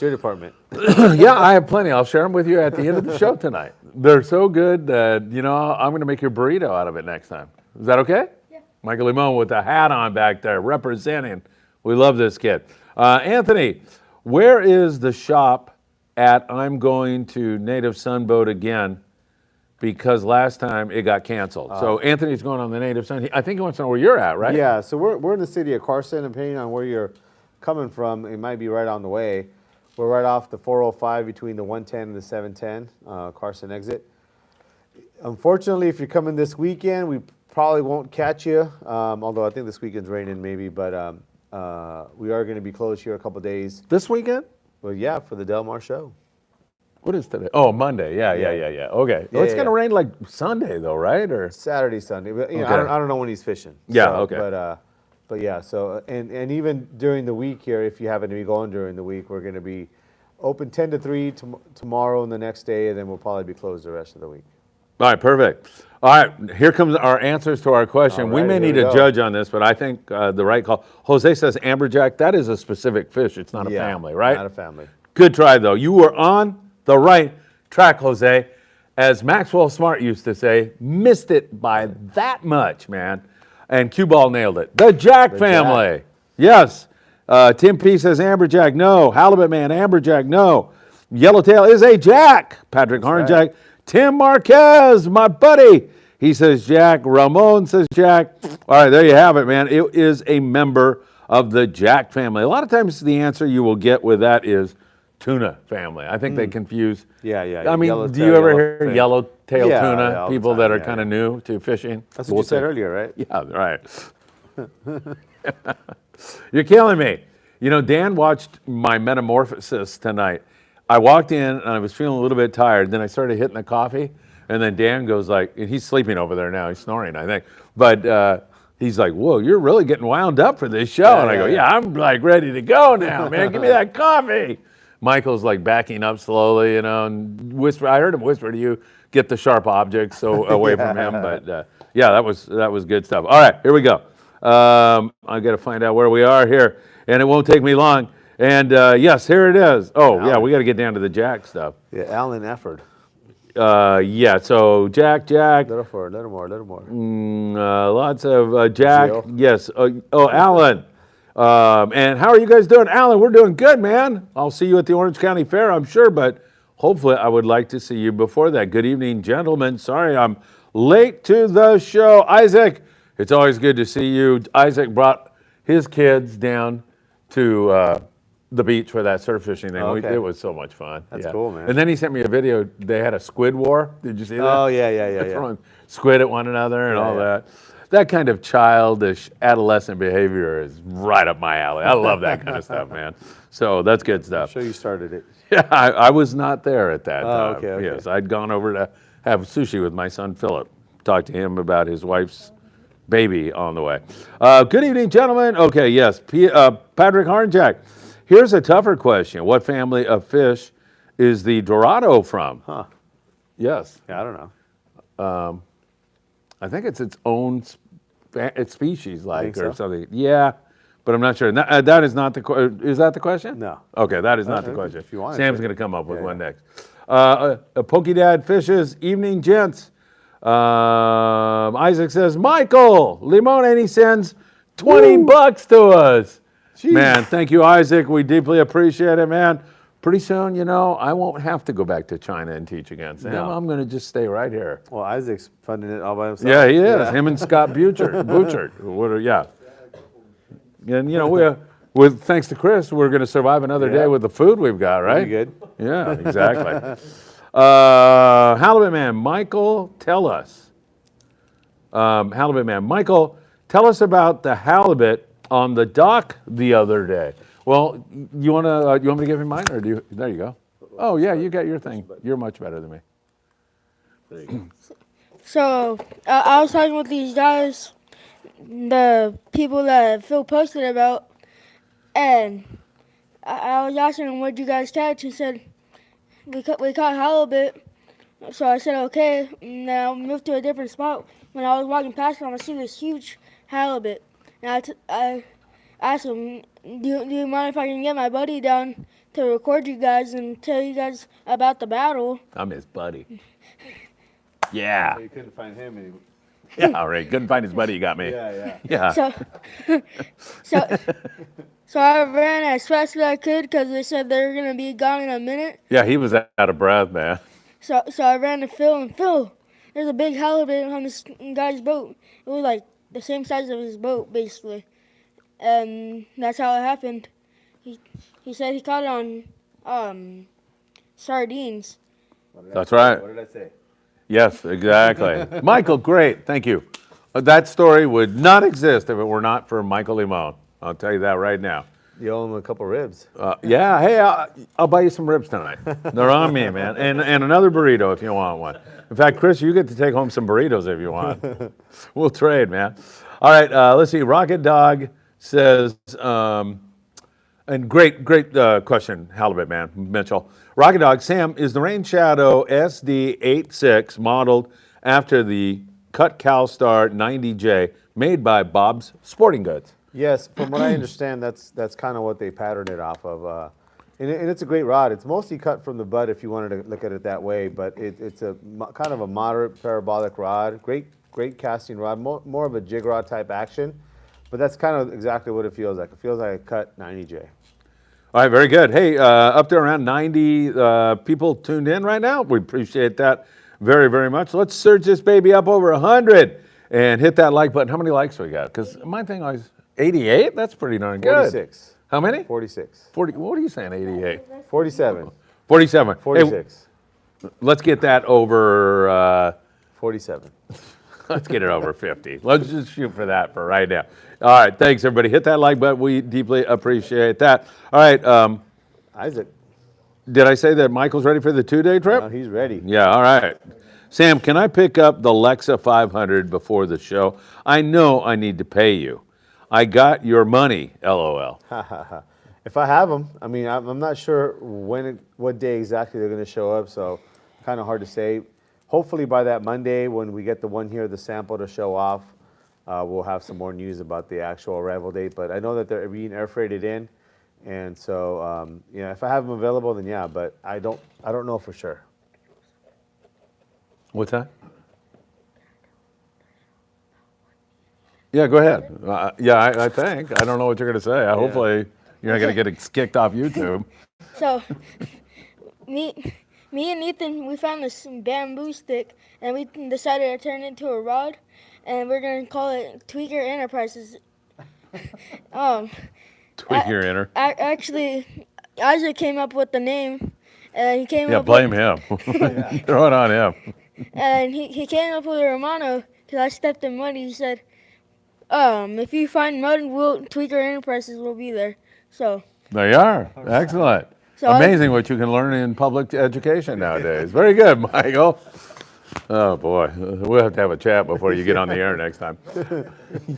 your department. Yeah, I have plenty. I'll share them with you at the end of the show tonight. They're so good that, I'm going to make your burrito out of it next time. Is that okay? Yeah. Michael Limon with the hat on back there, representing. We love this kid. Anthony, where is the shop at I'm going to Native Sunboat again? Because last time it got canceled. So Anthony's going on the Native Sun. I think he wants to know where you're at, right? Yeah, so we're in the city of Carson, and depending on where you're coming from, it might be right on the way. We're right off the 405 between the 110 and the 710 Carson exit. Unfortunately, if you're coming this weekend, we probably won't catch you, although I think this weekend's raining maybe, but we are going to be closed here a couple days. This weekend? Well, yeah, for the Del Mar show. What is today? Oh, Monday. Yeah. Okay. Yeah, It's yeah, going to yeah. rain like Sunday though, right? Or Saturday, Sunday. But, you know, Okay. I don't know when he's fishing. Yeah, So, okay. But yeah, so, and even during the week here, if you happen to be going during the week, we're going to be open 10 to 3 tomorrow and the next day, and then we'll probably be closed the rest of the week. All right, perfect. All right, here comes our answers to our question. All We right, may here need we a go. judge on this, but I think the right call. Jose says amberjack. That is a specific fish. It's not a Yeah, family, right? Not a family. Good try, though. You were on the right track, Jose. As Maxwell Smart used to say, missed it by that much, man. And Cue Ball nailed it. The Jack family. Jack. Yes. Tim P says amberjack, no. Halibut Man, amberjack, no. Yellowtail is a jack. Patrick Hornjack. Tim Marquez, my buddy. He says jack. Ramon says jack. All right, there you have it, man. It is a member of the jack family. A lot of times the answer you will get with that is tuna family. I think they confuse. Yeah, yeah. I mean, Yellowtail, do you ever hear yellowfin. yellowtail Yeah, tuna? yeah, all the People time, that are yeah, kind of yeah. new to fishing. That's what you said earlier, right? Yeah, right. You're killing me. You know, Dan watched my metamorphosis tonight. I walked in and I was feeling a little bit tired. Then I started hitting the coffee, and then Dan goes like, and he's sleeping over there now. He's snoring, I think. But he's like, "Whoa, you're really getting wound up for this show." And I go, "Yeah, I'm like ready to go now, man. Give me that coffee." Michael's like backing up slowly, you know, and whisper. I heard him whisper to you, "Get the sharp objects so away from him." But yeah, that was good stuff. All right, here we go. I got to find out where we are here, and it won't take me long. And yes, here it is. Oh yeah, we got to get down to the jack stuff. Yeah, Alan Efford. Yeah, so Jack. Little more. Lots of Jack. Jill. Yes. Alan. And how are you guys doing? Alan, we're doing good, man. I'll see you at the Orange County Fair, I'm sure, but hopefully I would like to see you before that. Good evening, gentlemen. Sorry I'm late to the show. Isaac, it's always good to see you. Isaac brought his kids down to the beach for that surf fishing thing. Oh, okay. It was so much fun. That's cool, man. And then he sent me a video. They had a squid war. Did you see that? Oh, yeah. Throwing squid at one another and all yeah. that. That kind of childish adolescent behavior is right up my alley. I love that kind of stuff, man. So that's good stuff. I'm sure you started it. Yeah, I was not there at that time. okay. Yes, I'd gone over to have sushi with my son Philip. Talk to him about his wife's baby on the way. Good evening, gentlemen. Okay, yes, Patrick Hornjack. Here's a tougher question. What family of fish is the Dorado from? Huh. Yes. Yeah, I don't know. I think it's its own its species, like, think or so? something. Yeah, but I'm not sure. That is not the is that the question? No. Okay, that is not the question. if you want Sam's to. going to come up with Yeah, one yeah. next. Pokedad Fishes, evening, gents. Isaac says, Michael Limon, and he sends $20 to us. Jeez. Man, thank you, Isaac. We deeply appreciate it, man. Pretty soon, you know, I won't have to go back to China and teach again, Sam. No. I'm going to just stay right here. Well, Isaac's funding it all by himself. Yeah, he is. Him and Scott Butchert. Yeah. And, you know, with thanks to Chris, we're going to survive another day with the food we've got, right? Pretty good. Yeah, exactly. Halibut Man, Michael, tell us. Halibut Man, Michael, tell us about the halibut on the dock the other day. Well, you want me to give him mine, or do you? There you go. Oh yeah, you got your thing. You're much better than me. There you go. So I was talking with these guys, the people that Phil posted about, and I was asking them, "What'd you guys catch?" He said, "We caught halibut." So I said, "Okay." And then I moved to a different spot. When I was walking past them, I see this huge halibut, and I asked him, do you mind if I can get my buddy down to record you guys and tell you guys about the battle?" I'm his buddy. Yeah. You couldn't find him anymore. Yeah. All right. Couldn't find his buddy. You got me. Yeah. Yeah. So I ran as fast as I could because they said they were gonna be gone in a minute. Yeah. He was out of breath, man. So I ran to Phil, and Phil, there's a big halibut on this guy's boat. It was like the same size of his boat, basically. And that's how it happened. He said he caught it on sardines. That's right. What did I say? Yes, exactly. Michael, great. Thank you. That story would not exist if it were not for Michael Limon. I'll tell you that right now. You owe him a couple ribs. Yeah, hey, I'll buy you some ribs tonight. They're on me, man. And another burrito if you want one. In fact, Chris, you get to take home some burritos if you want. We'll trade, man. All right, let's see. Rocket Dog says, and great question, Halibut man, Mitchell. Rocket Dog, Sam, is the Rain Shadow SD86 modeled after the Cut CalStar 90J made by Bob's Sporting Goods? Yes, from what I understand, that's kind of what they patterned it off of. And it's a great rod. It's mostly cut from the butt if you wanted to look at it that way, but it's a kind of a moderate parabolic rod. Great casting rod, more of a jig rod type action, but that's kind of exactly what it feels like. It feels like a cut 90J. All right, very good. Hey, up to around 90 people tuned in right now. We appreciate that very, very much. Let's surge this baby up over 100 and hit that like button. How many likes we got? Because my thing was 88? That's pretty darn good. 46. How many? 46. 40. What are you saying, 88? 47. 47. 46. Hey, let's get that over... 47. Let's get it over 50. Let's just shoot for that for right now. All right, thanks, everybody. Hit that like button. We deeply appreciate that. All right. Isaac. Did I say that Michael's ready for the 2-day trip? He's ready. Yeah, all right. Sam, can I pick up the Lexa 500 before the show? I know I need to pay you. I got your money, LOL. If I have them, I mean, I'm not sure what day exactly they're going to show up, so kind of hard to say. Hopefully by that Monday when we get the one here, the sample to show off, we'll have some more news about the actual arrival date. But I know that they're being air freighted in, and so yeah, if I have them available, then yeah. But I don't know for sure. What's that? Yeah, go ahead. Yeah, I think. I don't know what you're going to say. Hopefully you're not going to get kicked off YouTube. So, me and Ethan, we found this bamboo stick, and we decided to turn it into a rod, and we're going to call it Tweaker Enterprises. Tweaker Enter. Actually, Isaac came up with the name, and he came Yeah, up blame him. Throw it on him. And he came up with a Romano, because I stepped in mud. He said, if you find mud, Tweaker Enterprises will be there. So There you are. Excellent. So Amazing what you can learn in public education nowadays. Very good, Michael. Oh, boy. We'll have to have a chat before you get on the air next time.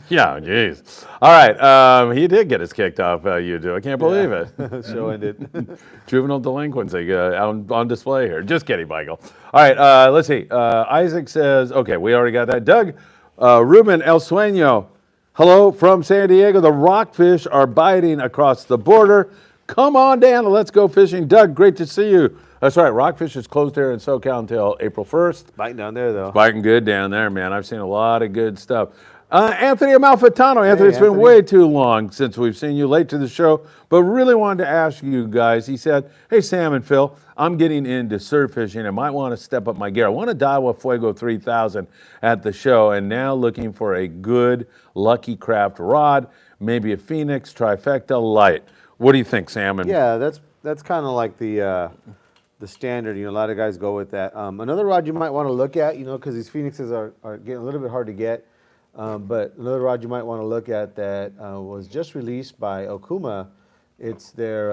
Yeah, jeez. All right. He did get us kicked off YouTube. I can't believe it. Show ended. Juvenile delinquency on display here. Just kidding, Michael. All right. Let's see. Isaac says, okay, we already got that. Doug, Ruben El Sueño. Hello from San Diego. The rockfish are biting across the border. Come on down and let's go fishing. Doug, great to see you. That's right. Rockfish is closed here in SoCal until April 1st. Biting down there, though. Biting good down there, man. I've seen a lot of good stuff. Anthony Amalfitano. Anthony, it's been Anthony. way too long since we've seen you late to the show, but really wanted to ask you guys. He said, hey, Sam and Phil, I'm getting into surf fishing. I might want to step up my gear. I want a Daiwa Fuego 3000 at the show, and now looking for a good Lucky Craft rod, maybe a Phoenix Trifecta Light. What do you think, Sam? Yeah, that's kind of like the standard. You know, a lot of guys go with that. Another rod you might want to look at, you know, because these Phoenixes are getting a little bit hard to get. But another rod you might want to look at that was just released by Okuma. It's their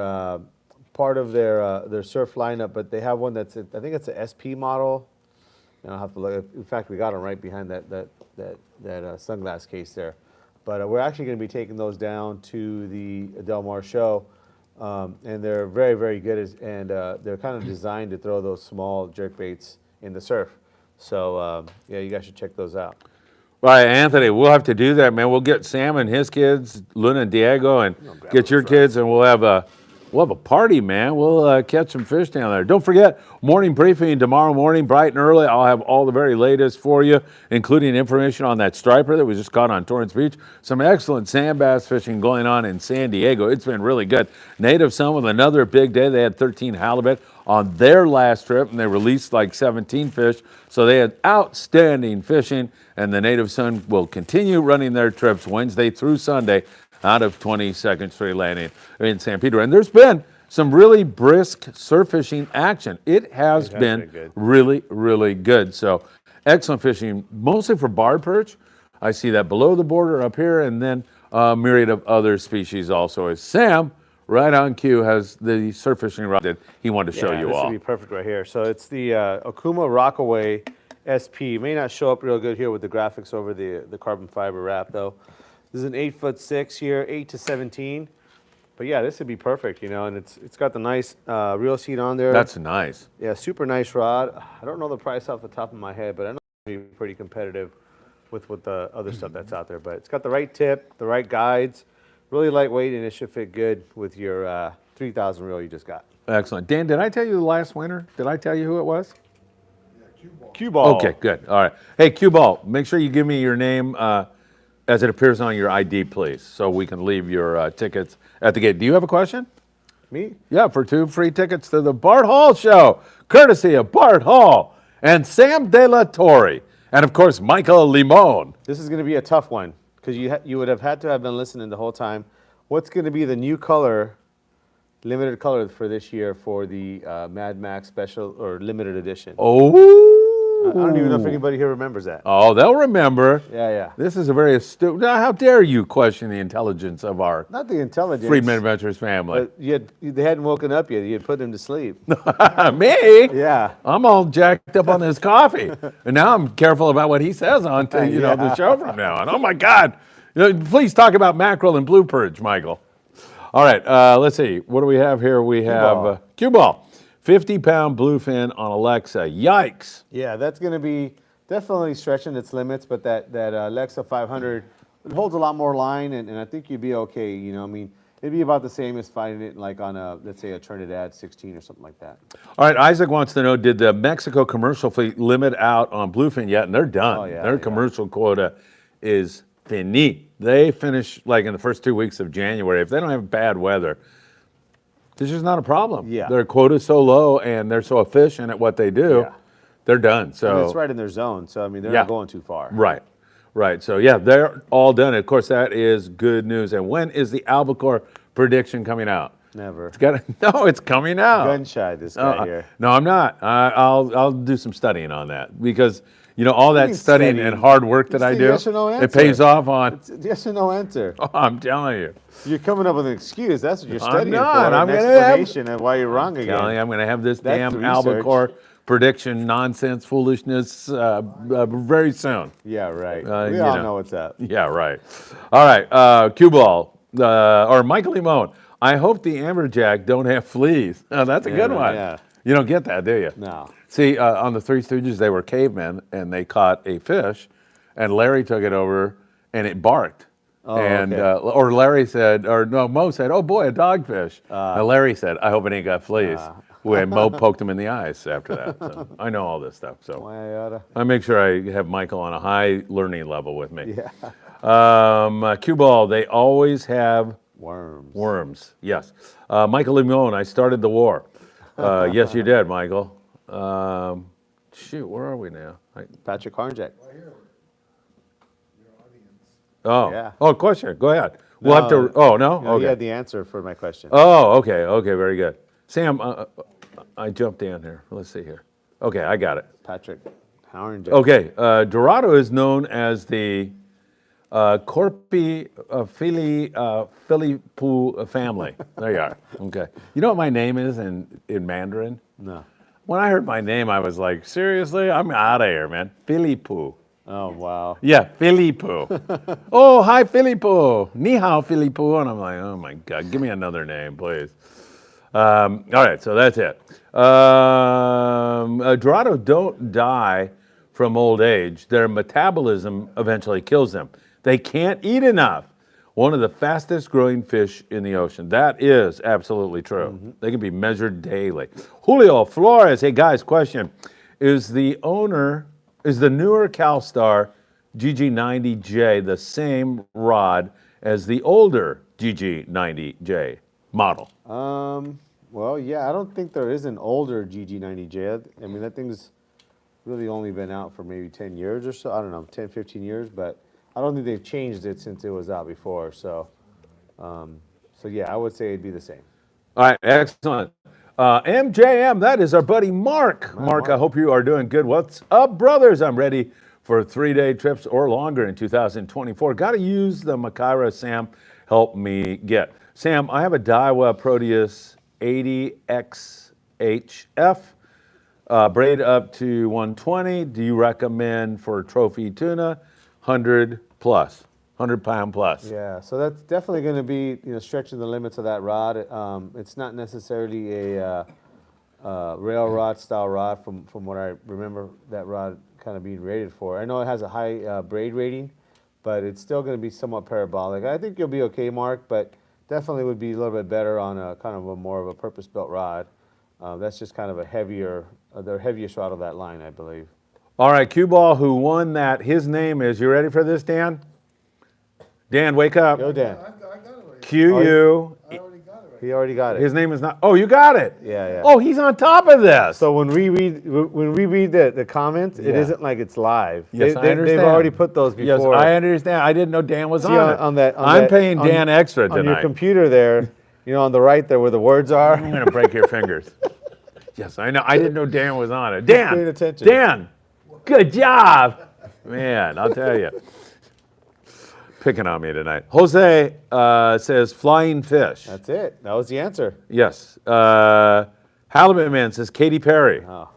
part of their surf lineup, but they have one that's I think it's a SP model. And I'll have to look. In fact, we got them right behind that sunglass case there. But we're actually going to be taking those down to the Del Mar show, and they're very, very good, and they're kind of designed to throw those small jerk baits in the surf. So yeah, you guys should check those out. Right, Anthony, we'll have to do that, man. We'll get Sam and his kids, Luna and Diego, and get your kids, and we'll have a party, man. We'll catch some fish down there. Don't forget, morning briefing tomorrow morning, bright and early. I'll have all the very latest for you, including information on that striper that we just caught on Torrance Beach. Some excellent sand bass fishing going on in San Diego. It's been really good. Native Sun with another big day. They had 13 halibut on their last trip, and they released like 17 fish. So they had outstanding fishing, and the Native Sun will continue running their trips Wednesday through Sunday out of 22nd Street Landing in San Pedro. And there's been some really brisk surf fishing action. It has been good. really, really good. So excellent fishing, mostly for barred perch. I see that below the border up here, and then a myriad of other species also. As Sam, right on cue, has the surf fishing rod that he wanted to show you this all. would be perfect right here. So it's the Okuma Rockaway SP. May not show up real good here with the graphics over the carbon fiber wrap though. This is an 8'6" here, 8 to 17. But yeah, this would be perfect, you know, and it's got the nice reel seat on there. That's nice. Yeah, super nice rod. I don't know the price off the top of my head, but I know it'll be pretty competitive with the other stuff that's out there. But it's got the right tip, the right guides, really lightweight, and it should fit good with your 3,000 reel you just got. Excellent. Dan, did I tell you the last winner? Did I tell you who it was? Cue ball. Okay, good. All right. Hey, Cue Ball, make sure you give me your name as it appears on your ID, please, so we can leave your tickets at the gate. Do you have a question? Me? Yeah, for 2 free tickets to the Bart Hall Show, courtesy of Bart Hall and Sam De La Torre, and of course, Michael Limon. This is going to be a tough one because you would have had to have been listening the whole time. What's going to be the new color, limited color for this year for the Mad Max special or limited edition? Oh. I don't even know if anybody here remembers that. Oh, they'll remember. Yeah. This is a very astute. Now, how dare you question the intelligence of our Not the intelligence. Friedman Adventures family? But they hadn't woken up yet. You had put them to sleep. Me? Yeah. I'm all jacked up on this coffee, and now I'm careful about what he says on to, the show from now on. Oh my God! Please talk about mackerel and blue perch, Michael. All right, let's see. What do we have here? We have cue ball, 50-pound bluefin on Alexa. Yikes! Yeah, that's going to be definitely stretching its limits, but that Alexa 500 it holds a lot more line, and I think you'd be okay. You know, I mean, it'd be about the same as finding it like on a, let's say, a Trinidad 16 or something like that. All right, Isaac wants to know, did the Mexico commercial fleet limit out on bluefin yet? And they're done. Oh, yeah, Their commercial quota is fini. They finish like in the first 2 weeks of January. If they don't have bad weather, this is not a problem. Yeah. Their quota's so low and they're so efficient at what they do, they're done. So And it's right in their zone, so I mean, they're not going too far. Right. So yeah, they're all done. Of course, that is good news. And when is the albacore prediction coming out? Never. It's coming out. Gun shy, this guy here. No, I'm not. I'll do some studying on that because all that mean studying studying? and hard work that It's I the do, yes or no it answer. pays off on. It's yes or no answer. Oh, I'm telling you. You're coming up with an excuse. That's what you're I'm studying not. for. I'm an gonna have- explanation of why you're wrong again. Telling you, I'm going to have this That's damn the research. albacore prediction nonsense foolishness very soon. Yeah, right. you We all know. know what's up. Yeah, right. All right, cue ball or Michael Limon. I hope the amberjack don't have fleas. Oh, that's a good one. yeah. You don't get that, do you? No. See, on the Three Stooges, they were cavemen, and they caught a fish, and Larry took it over, and it barked. Oh, and okay. or Larry said, or no, Mo said, "Oh boy, a dogfish." And Larry said, "I hope it ain't got fleas." When Mo poked him in the eyes after that. So I know all this stuff. So Why I oughta. I make sure I have Michael on a high learning level with me. Yeah. Cue ball, they always have Worms. worms. Yes. Michael Limon, I started the war. Yes, you did, Michael. Shoot, where are we now? Patrick Harnjack. Oh, Yeah. oh, question. Go ahead. We'll have to. Oh no. No, Okay. he had the answer for my question. Oh, okay. Okay, very good. Sam, I jumped in here. Let's see here. Okay, I got it. Patrick Harnjack. Okay, Dorado is known as the Corpi Philippou family. There you are. Okay. You know what my name is in Mandarin? No. When I heard my name, I was like, seriously? I'm out of here, man. Philippou. Oh, wow. Yeah, Philippou. Oh, hi, Philippou. Ni hao, Philippou. And I'm like, oh my God, give me another name, please. All right, so that's it. Dorado don't die from old age. Their metabolism eventually kills them. They can't eat enough. One of the fastest growing fish in the ocean. That is absolutely true. They can be measured daily. Julio Flores, hey guys, question. Is the newer CalStar GG90J the same rod as the older GG90J model? Well, yeah, I don't think there is an older GG90J. I mean, that thing's really only been out for maybe 10 years or so. I don't know, 10, 15 years, but I don't think they've changed it since it was out before. So, yeah, I would say it'd be the same. All right, excellent. MJM, that is our buddy Mark. Mark, I hope you are doing good. What's up, brothers? I'm ready for for 3-day trips or longer in 2024. Got to use the Makaira Sam helped me get. Sam, I have a Daiwa Proteus 80XHF, braid up to 120. Do you recommend for trophy tuna? 100 plus, 100-pound plus. Yeah, so that's definitely going to be stretching the limits of that rod. It's not necessarily a rail rod style rod from what I remember that rod kind of being rated for. I know it has a high braid rating, but it's still going to be somewhat parabolic. I think you'll be okay, Mark, but definitely would be a little bit better on a kind of a more of a purpose-built rod. That's just kind of a heavier, the heaviest rod of that line, I believe. All right, cue ball, who won that? His name is, you ready for this, Dan? Dan, wake up. Go, Dan. I got it already. Cue you. I already got it right. He already got it. His name is not, oh, you got it. Yeah, yeah. Oh, he's on top of this. So when we read the comments, it Yeah. isn't like it's live. Yes, I understand. They've already put those Yes, before. I understand. I didn't know Dan was See, on it. I'm paying Dan extra on your tonight. computer there, on the right there where the words are. I'm going to break your fingers. Yes, I know. I didn't know Dan was on it. Dan, paying attention. Dan, good job. Man, I'll tell you. Picking on me tonight. Jose says flying fish. That's it. That was the answer. Yes. Halibut Man says Katy Perry. Oh.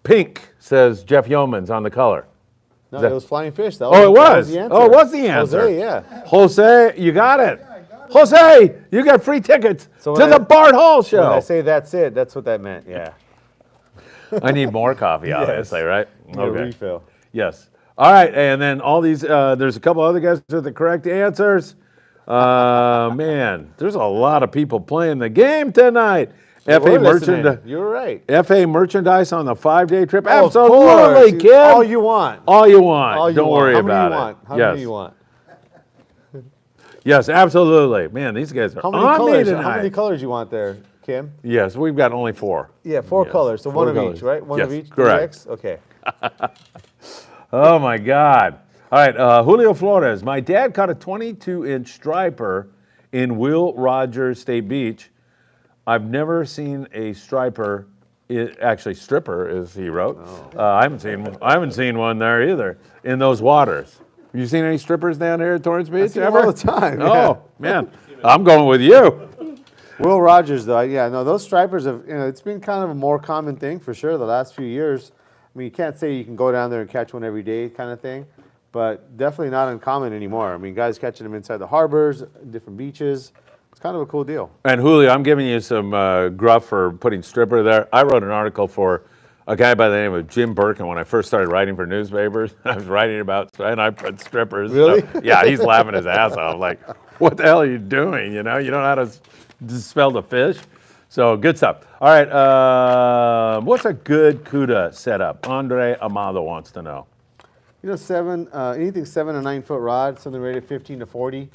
Pink says Jeff Yeomans on the color. No, that- it was flying fish. That Oh, it that was. the answer. Oh, it was the answer. Jose, yeah. Jose, you got it. Jose, you got free tickets So to when the Bart Hall show. When I say that's it, that's what that meant. Yeah. I need more coffee, Yes. obviously, right? Need a refill. Yes. All right, and then all these, there's a couple other guys with the correct answers. Man, there's a lot of people playing the game tonight. You FA were listening. merchandise. You were right. FA merchandise on the 5-day trip. Oh, of Absolutely, course. kid. All you want. All you want. All you Don't want. worry How many about you want? it. How yes. many you want? Yes, absolutely. Man, these guys are How many on me colors? tonight. How many colors you want there, Kim? Yes, we've got only 4. Yeah, 4 Yes, colors. So 4 one colors. of each, right? One Yes, of each. correct. DX? Okay. Oh my God. All right, Julio Flores. My dad caught a 22-inch striper in Will Rogers State Beach. I've never seen a striper, actually stripper, as he wrote. I haven't seen one there either in those waters. Have you seen any strippers down here at Torrance Beach see them ever? all the time, Oh yeah. man, I'm going with you. Will Rogers, though, yeah, no, those stripers have, it's been kind of a more common thing for sure the last few years. I mean, you can't say you can go down there and catch one every day kind of thing, but definitely not uncommon anymore. I mean, guys catching them inside the harbors, different beaches. It's kind of a cool deal. And Julio, I'm giving you some gruff for putting stripper there. I wrote an article for a guy by the name of Jim Birkin when I first started writing for newspapers. I was writing about, and I put strippers. Really? So, yeah, he's laughing his ass off. Like, what the hell are you doing? You don't know how to spell the fish. So good stuff. All right, what's a good CUDA setup? Andre Amado wants to know. Anything 7 or 9 foot rod, something rated 15 to 40.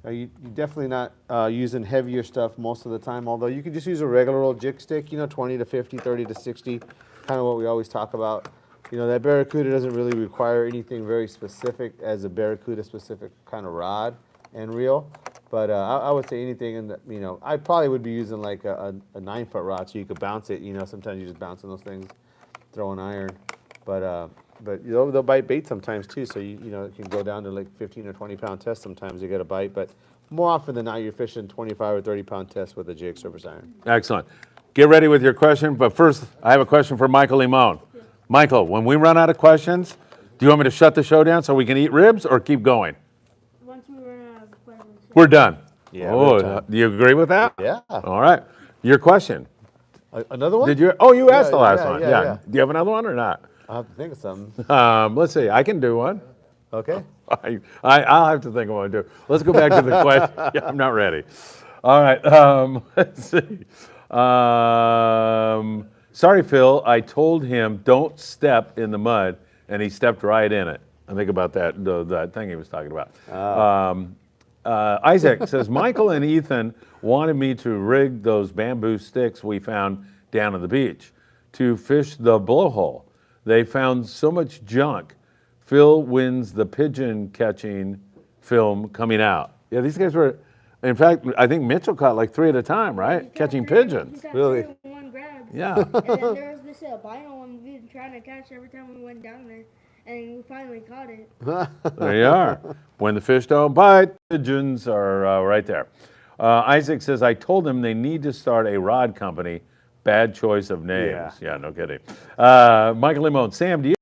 You're definitely not using heavier stuff most of the time, although you can just use a regular old jig stick, 20 to 50, 30 to 60, kind of what we always talk about. That Barracuda doesn't really require anything very specific as a Barracuda specific kind of rod and reel. But I would say anything in the, I probably would be using like a 9 foot rod so you could bounce it. Sometimes you just bounce on those things, throw an iron. But they'll bite bait sometimes too. So it can go down to like 15 or 20 pound test sometimes you get a bite. But more often than not, you're fishing 25 or 30 pound test with a jig surface iron. Excellent. Get ready with your question. But first, I have a question for Michael Limon. Michael, when we run out of questions, do you want me to shut the show down so we can eat ribs or keep going? Once we run out of questions. We're done. Yeah, Oh, we're done. do you agree with that? Yeah. All right. Your question. Another one? Did you? Oh, you asked Yeah, the last yeah, one. yeah. Do you have another one or not? I'll have to think of something. Let's see. I can do one. Okay. I'll have to think of one too. Let's go back to the question. Yeah, I'm not ready. All right. Let's see. Sorry, Phil. I told him don't step in the mud, and he stepped right in it. I think about that thing he was talking about. Isaac says Michael and Ethan wanted me to rig those bamboo sticks we found down at the beach to fish the blowhole. They found so much junk. Phil wins the pigeon catching film coming out. Yeah, these guys were, in fact, I think Mitchell caught like 3 at a time, right? Catching pigeons. He got Really? 3 in one grab. Yeah. And then there was this albino one we've been trying to catch every time we went down there, and we finally caught it. There you are. When the fish don't bite, the pigeons are right there. Isaac says, I told them they need to start a rod company. Bad choice of names. Yeah, no kidding. Michael Limon, Sam, do you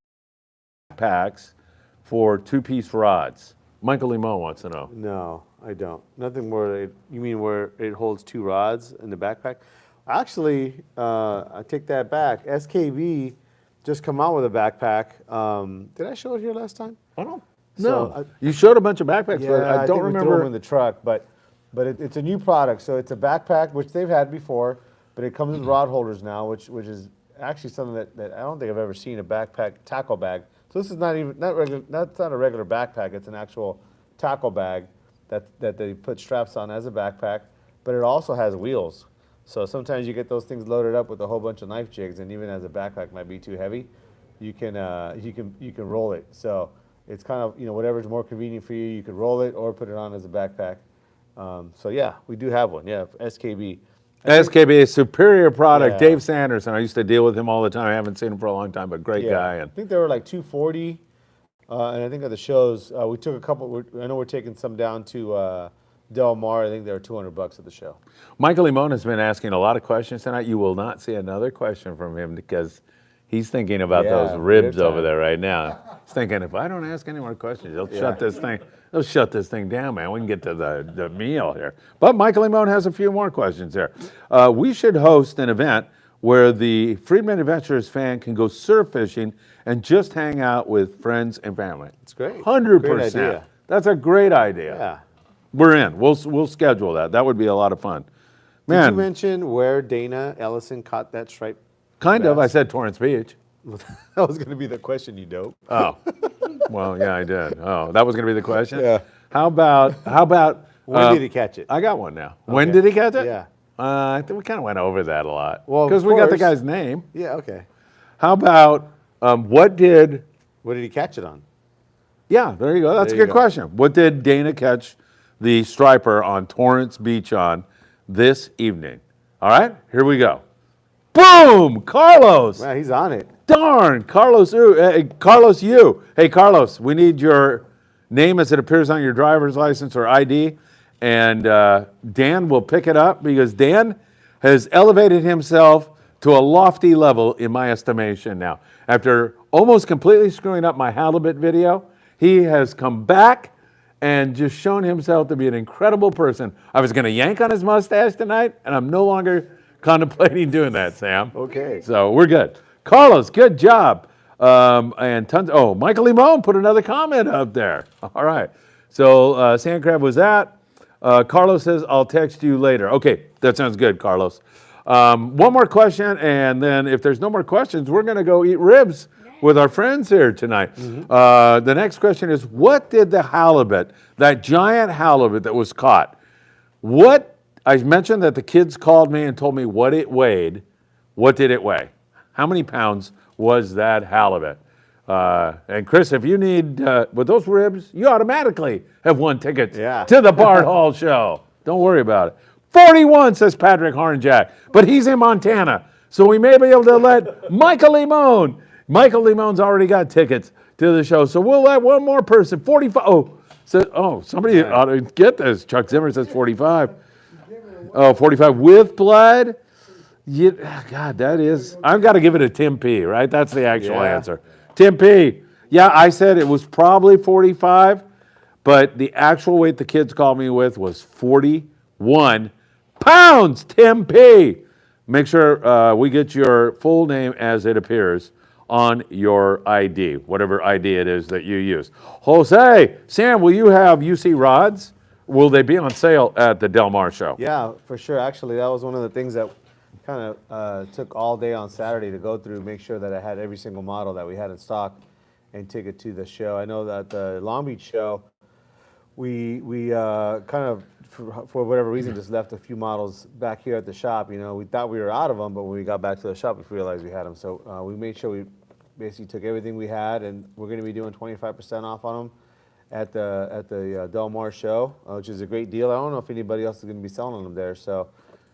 have packs for two-piece rods? Michael Limon wants to know. No, I don't. Nothing more. You mean where it holds 2 rods in the backpack? Actually, I take that back. SKB just come out with a backpack. Did I show it here last time? I don't So, know. You showed a bunch of backpacks, but I don't think we threw them remember. in the truck, but it's a new product. So it's a backpack, which they've had before, but it comes with rod holders now, which is actually something that I don't think I've ever seen, a backpack tackle bag. So this is that's not a regular backpack. It's an actual tackle bag that they put straps on as a backpack, but it also has wheels. So sometimes you get those things loaded up with a whole bunch of knife jigs, and even as a backpack might be too heavy, you can roll it. So it's kind of, whatever's more convenient for you, you could roll it or put it on as a backpack. So yeah, we do have one. Yeah, SKB. SKB, a superior product. Yeah. Dave Sanderson, I used to deal with him all the time. I haven't seen him for a long time, but great guy. I And think they were like $240, and I think at the shows we took a couple. I know we're taking some down to Del Mar. I think they were $200 at the show. Michael Limon has been asking a lot of questions tonight. You will not see another question from him because he's thinking about those ribs rib over time. there right now. He's thinking, if I don't ask any more questions, they'll shut this thing. They'll shut this thing down, man. We can get to the meal here. But Michael Limon has a few more questions here. We should host an event where the Friedman Adventures fan can go surf fishing and just hang out with friends and family. It's great. 100%. Great idea. That's a great idea. Yeah. We're in. We'll schedule that. That would be a lot of fun. Did Man, you mention where Dana Ellison caught that striped? kind of. I bass? said Torrance Beach. That was going to be the question, you dope. Oh, well, yeah, I did. Oh, that was going to be the question? Yeah. How about, When did he catch it? I got one now. When Okay. did he catch it? Yeah. I think we kind of went over that a lot. Well, of because we got the course. guy's name. Yeah. Okay. How about, what did, What did he catch it on? yeah, there you go. That's There a you good go. question. What did Dana catch the striper on Torrance Beach on this evening? All right, here we go. Boom! Carlos! Wow, he's on it. Darn, Carlos, Carlos, you. Hey, Carlos, we need your name as it appears on your driver's license or ID, and Dan will pick it up because Dan has elevated himself to a lofty level in my estimation now. After almost completely screwing up my halibut video, he has come back and just shown himself to be an incredible person. I was going to yank on his mustache tonight, and I'm no longer contemplating doing that, Sam. Okay. So we're good. Carlos, good job. And tons. Oh, Michael Limon put another comment up there. All right. So Sand Crab was that. Carlos says, I'll text you later. Okay, that sounds good, Carlos. One more question, and then if there's no more questions, we're going to go eat ribs with our friends here tonight. The next question is, what did the halibut, that giant halibut that was caught, I mentioned that the kids called me and told me what it weighed. What did it weigh? How many pounds was that halibut? And Chris, if you need, with those ribs, you automatically have won tickets to the Bard Hall show. Don't worry about it. 41, says Patrick Hornjack, but he's in Montana, so we may be able to let Michael Limon. Michael Limon's already got tickets to the show, so we'll let one more person. 45. Somebody ought to get this. Chuck Zimmer says 45. Oh, 45 with blood? God, that is. I've got to give it a Tim P, right? That's the actual answer. Tim P. Yeah, I said it was probably 45, but the actual weight the kids called me with was 41 pounds. Tim P. Make sure we get your full name as it appears on your ID, whatever ID it is that you use. Jose, Sam, will you have UC rods? Will they be on sale at the Del Mar show? Yeah, for sure. Actually, that was one of the things that kind of took all day on Saturday to go through, make sure that I had every single model that we had in stock and take it to the show. I know that the Long Beach show, we kind of, for whatever reason, just left a few models back here at the shop. We thought we were out of them, but when we got back to the shop, we realized we had them. So we made sure we basically took everything we had, and we're going to be doing 25% off on them at the Del Mar show, which is a great deal. I don't know if anybody else is going to be selling them there. So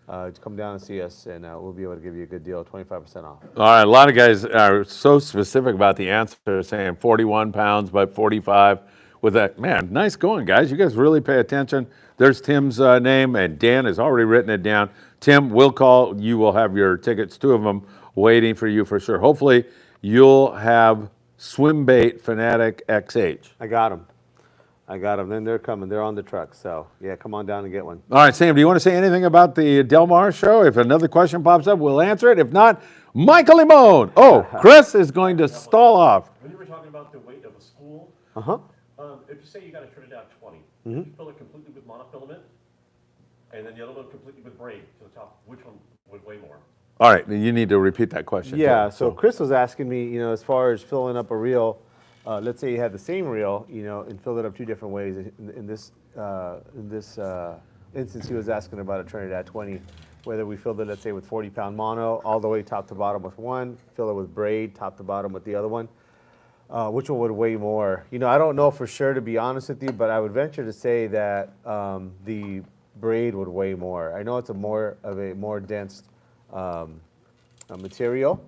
come down and see us, and we'll be able to give you a good deal, 25% off. All right, a lot of guys are so specific about the answer, saying 41 pounds by 45 with that. Man, nice going, guys. You guys really pay attention. There's Tim's name, and Dan has already written it down. Tim, we'll call. You will have your tickets, 2 of them, waiting for you for sure. Hopefully, you'll have Swim Bait Fanatic XH. I got them. Then they're coming. They're on the truck. So, yeah, come on down and get one. All right, Sam, do you want to say anything about the Del Mar show? If another question pops up, we'll answer it. If not, Michael Limon. Oh, Chris is going to stall off. When you were talking about the weight of a spool, Uh-huh. if you say you got a Trinidad 20, Mm-hmm. you fill it completely with monofilament, and then the other one completely with braid to the top, which one would weigh more? All right, you need to repeat that question. Yeah, too. so Chris was asking me, as far as filling up a reel, let's say you had the same reel, and filled it up 2 different ways. In this instance, he was asking about a Trinidad 20, whether we filled it, let's say, with 40-pound mono, all the way top to bottom with one, fill it with braid, top to bottom with the other one. Which one would weigh more? I don't know for sure, to be honest with you, but I would venture to say that the braid would weigh more. I know it's a more dense material,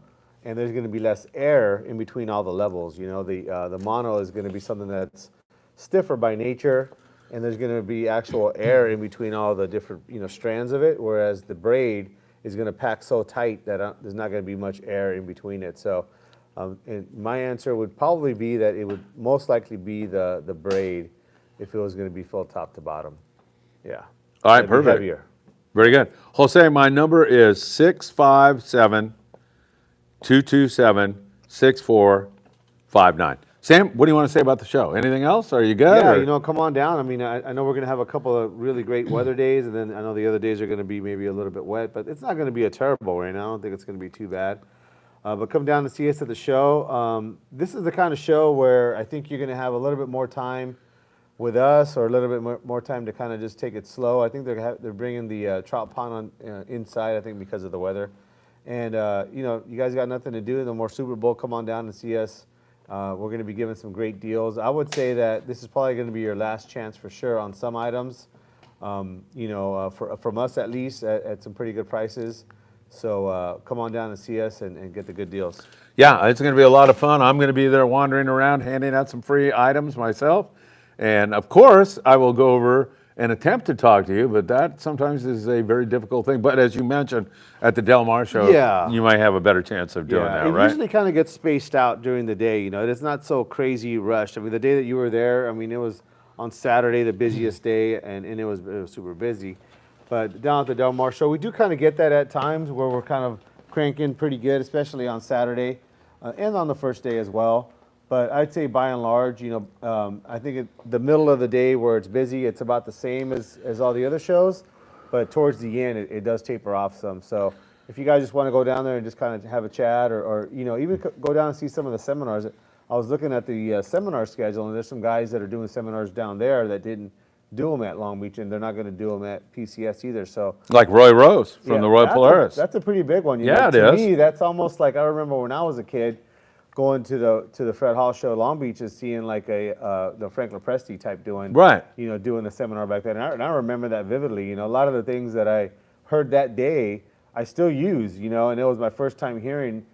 and there's going to be less air in between all the levels. The mono is going to be something that's stiffer by nature, and there's going to be actual air in between all the different strands of it, whereas the braid is going to pack so tight that there's not going to be much air in between it. So and my answer would probably be that it would most likely be the braid if it was going to be filled top to bottom. Yeah. All right, It'd be perfect. heavier. Very good. Jose, my number is 657-227-6459. Sam, what do you want to say about the show? Anything else? Are you good? Yeah, or- come on down. I mean, I know we're going to have a couple of really great weather days, and then I know the other days are going to be maybe a little bit wet, but it's not going to be a terrible rain. I don't think it's going to be too bad. But come down to see us at the show. This is the kind of show where I think you're going to have a little bit more time with us, or a little bit more time to kind of just take it slow. I think they're bringing the trout pond on inside, I think, because of the weather. And, you guys got nothing to do. No more Super Bowl. Come on down and see us. We're going to be giving some great deals. I would say that this is probably going to be your last chance for sure on some items, from us at least, at some pretty good prices. So come on down and see us and get the good deals. Yeah, it's going to be a lot of fun. I'm going to be there wandering around, handing out some free items myself. And of course, I will go over and attempt to talk to you, but that sometimes is a very difficult thing. But as you mentioned at the Del Mar show, Yeah. you might have a better chance of doing that, it right? usually kind of gets spaced out during the day. It's not so crazy rushed. I mean, the day that you were there, I mean, it was on Saturday, the busiest day, and it was super busy. But down at the Del Mar show, we do kind of get that at times where we're kind of cranking pretty good, especially on Saturday and on the first day as well. But I'd say by and large, I think the middle of the day where it's busy, it's about the same as all the other shows. But towards the end, it does taper off some. So if you guys just want to go down there and just kind of have a chat or even go down and see some of the seminars. I was looking at the seminar schedule, and there's some guys that are doing seminars down there that didn't do them at Long Beach, and they're not going to do them at PCS either. So Like Roy Rose from yeah, the Royal Polaris. That's a pretty big one. Yeah, it to is. me, that's almost like I remember when I was a kid going to the Fred Hall show at Long Beach and seeing like the Frank Lopresti type doing Right. doing the seminar back then. And I remember that vividly. A lot of the things that I heard that day, I still use. And it was my first time hearing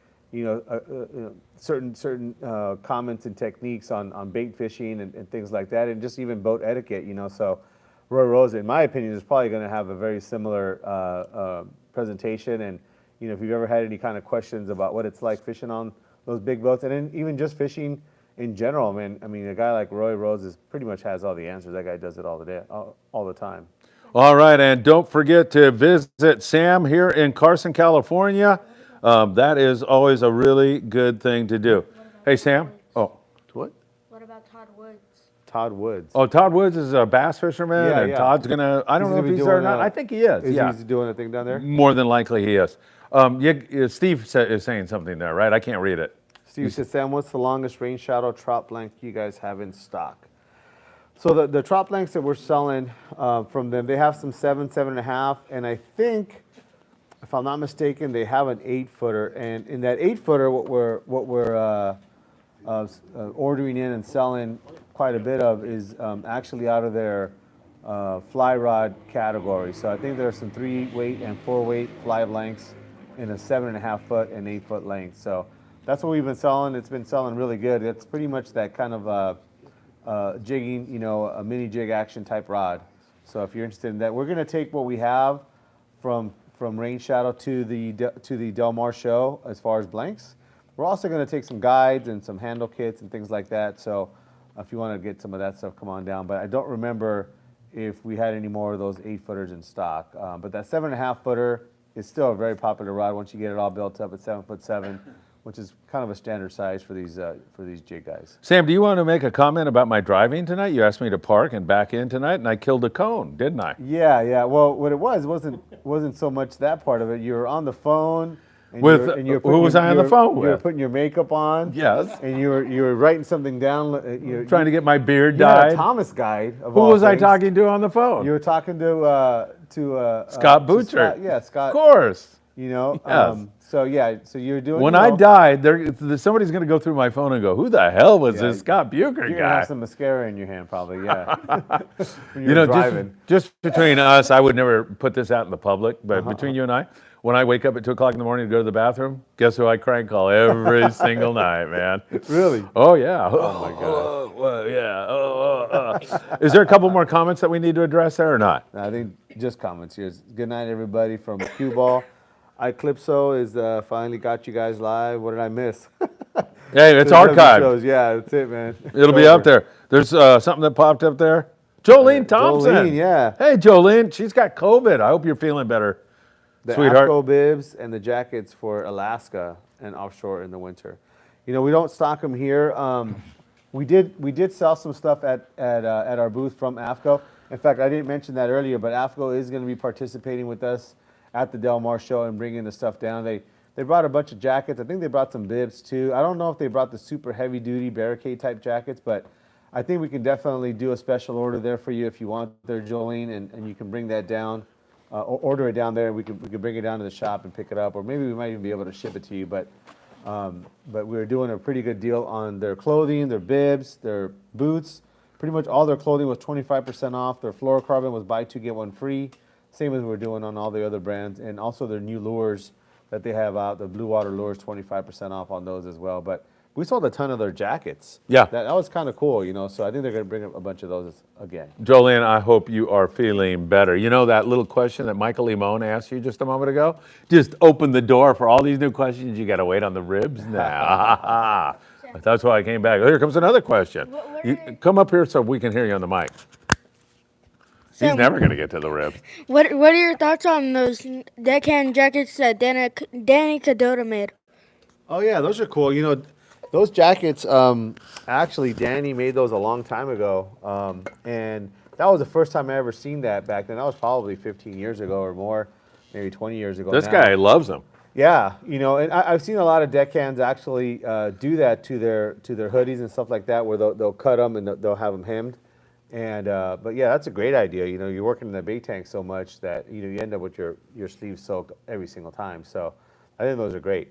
certain comments and techniques on bait fishing and things like that, and just even boat etiquette. So Roy Rose, in my opinion, is probably going to have a very similar presentation. And if you've ever had any kind of questions about what it's like fishing on those big boats, and then even just fishing in general, man. I mean, a guy like Roy Rose pretty much has all the answers. That guy does it all the time. All right, and don't forget to visit Sam here in Carson, California. That is always a really good thing to do. Hey, Sam. Oh. What? What about Todd Woods? Todd Woods. Oh, Todd Woods is a bass fisherman, Yeah, and yeah. Todd's gonna. I don't know if he's there or not. I think he is. Is Yeah, he doing a thing down there? more than likely he is. Steve is saying something there, right? I can't read it. Steve said, Sam, what's the longest rain shadow trout blank you guys have in stock? So the trout blanks that we're selling from them, they have some 7, 7.5, and I think, if I'm not mistaken, they have an 8-footer. And in that 8-footer, what we're ordering in and selling quite a bit of is actually out of their fly rod category. So I think there are some 3-weight and 4-weight fly lengths in a 7.5 foot and 8 foot length. So that's what we've been selling. It's been selling really good. It's pretty much that kind of jigging, you know, a mini jig action type rod. So if you're interested in that, we're going to take what we have from Rain Shadow to the Del Mar show as far as blanks. We're also going to take some guides and some handle kits and things like that. So if you want to get some of that stuff, come on down. But I don't remember if we had any more of those 8-footers in stock. But that 7.5 footer is still a very popular rod once you get it all built up at 7'7", which is kind of a standard size for these jig guys. Sam, do you want to make a comment about my driving tonight? You asked me to park and back in tonight, and I killed a cone, didn't I? Yeah. Well, what it wasn't so much that part of it. You were on the phone. And With who was I on the phone with? You were putting your makeup on. Yes. And you were writing something down. Trying to get my beard You had dyed. a Thomas guide. Of Who all was I things. talking to on the phone? You were talking to Scott Butcher. Yeah, Scott. Of course. You know. Yes. So you're doing. When you I know, died, somebody's going to go through my phone and go, "Who the hell was this Scott Bucher You're gonna guy?" have some mascara in your hand, probably. Yeah. When You know, driving. just between us, I would never put this out in the public, but between you and I, when I wake up at 2 o'clock in the morning to go to the bathroom, guess who I crank call every single night, man? Really? Oh, yeah. Oh, my God. Well, yeah. Is there a couple more comments that we need to address there or not? I think just comments here. Good night, everybody from Cue Ball. Eclipso is finally got you guys live. What did I miss? Hey, it's The W archived. shows. Yeah, that's it, man. It'll be up there. There's something that popped up there. Jolene Thompson. Jolene, yeah. Hey, Jolene. She's got COVID. I hope you're feeling better, The sweetheart. AFCO bibs and the jackets for Alaska and offshore in the winter. You know, we don't stock them here. We did sell some stuff at our booth from AFCO. In fact, I didn't mention that earlier, but AFCO is going to be participating with us at the Del Mar show and bringing the stuff down. They brought a bunch of jackets. I think they brought some bibs too. I don't know if they brought the super heavy duty barricade type jackets, but I think we can definitely do a special order there for you if you want there, Jolene, and you can bring that down. Or order it down there, and we can bring it down to the shop and pick it up, or maybe we might even be able to ship it to you. But we're doing a pretty good deal on their clothing, their bibs, their boots. Pretty much all their clothing was 25% off. Their fluorocarbon was buy 2 get 1 free, same as we're doing on all the other brands, and also their new lures that they have out, the blue water lures, 25% off on those as well. But we sold a ton of their jackets. Yeah. That was kind of cool, you know. So I think they're going to bring up a bunch of those again. Jolene, I hope you are feeling better. You know that little question that Michael Limon asked you just a moment ago? Just open the door for all these new questions. You got to wait on the ribs now. That's why I came back. Oh, here comes another question. Come up here so we can hear you on the mic. He's Sam, never going to get to the ribs. What are your thoughts on those deckhand jackets that Danny Kadota made? Oh yeah, those are cool. You know, those jackets. Actually, Danny made those a long time ago, and that was the first time I ever seen that back then. That was probably 15 years ago or more, maybe 20 years ago. This now. guy loves them. Yeah, you know, and I've seen a lot of deckhands actually do that to their hoodies and stuff like that, where they'll cut them and they'll have them hemmed. And but yeah, that's a great idea. You know, you're working in the bait tank so much that you end up with your sleeves soaked every single time. So I think those are great.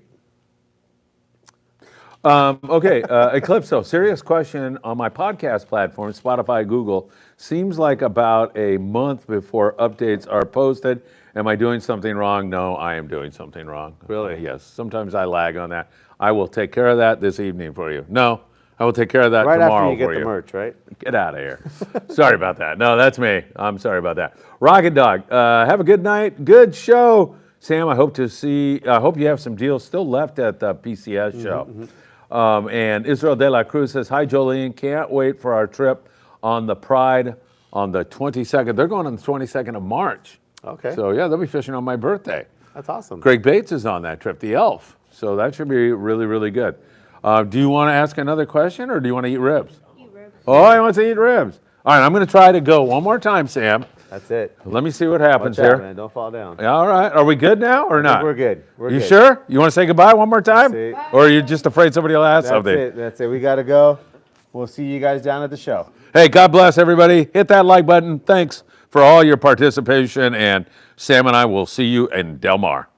Okay, Eclipso, serious question on my podcast platform, Spotify, Google. Seems like about a month before updates are posted. Am I doing something wrong? No, I am doing something wrong. Really? Yes. Sometimes I lag on that. I will take care of that this evening for you. No, I will take care of that Right tomorrow after you for get the merch, right? Get out of here. Sorry about that. No, that's me. I'm sorry about that. Rocket Dog, have a good night. Good show. Sam, I hope you have some deals still left at the PCS show. And Israel De La Cruz says, hi, Jolene. Can't wait for our trip on the Pride on the 22nd. They're going on the 22nd of March. Okay. So, yeah, they'll be fishing on my birthday. That's awesome. Greg Bates is on that trip, the elf. So that should be really, really good. Do you want to ask another question, or do you want to eat ribs? Eat ribs. Oh, I want to eat ribs. All right, I'm going to try to go one more time, Sam. That's it. Let me see what happens Watch out, here. man. Don't fall down. Yeah, all right. Are we good now or not? We're good. We're You good. sure? You want to say goodbye one more time? That's it. Or are you just afraid somebody will ask That's something? it. That's it. We got to go. We'll see you guys down at the show. Hey, God bless everybody. Hit that like button. Thanks for all your participation. And Sam and I will see you in Del Mar.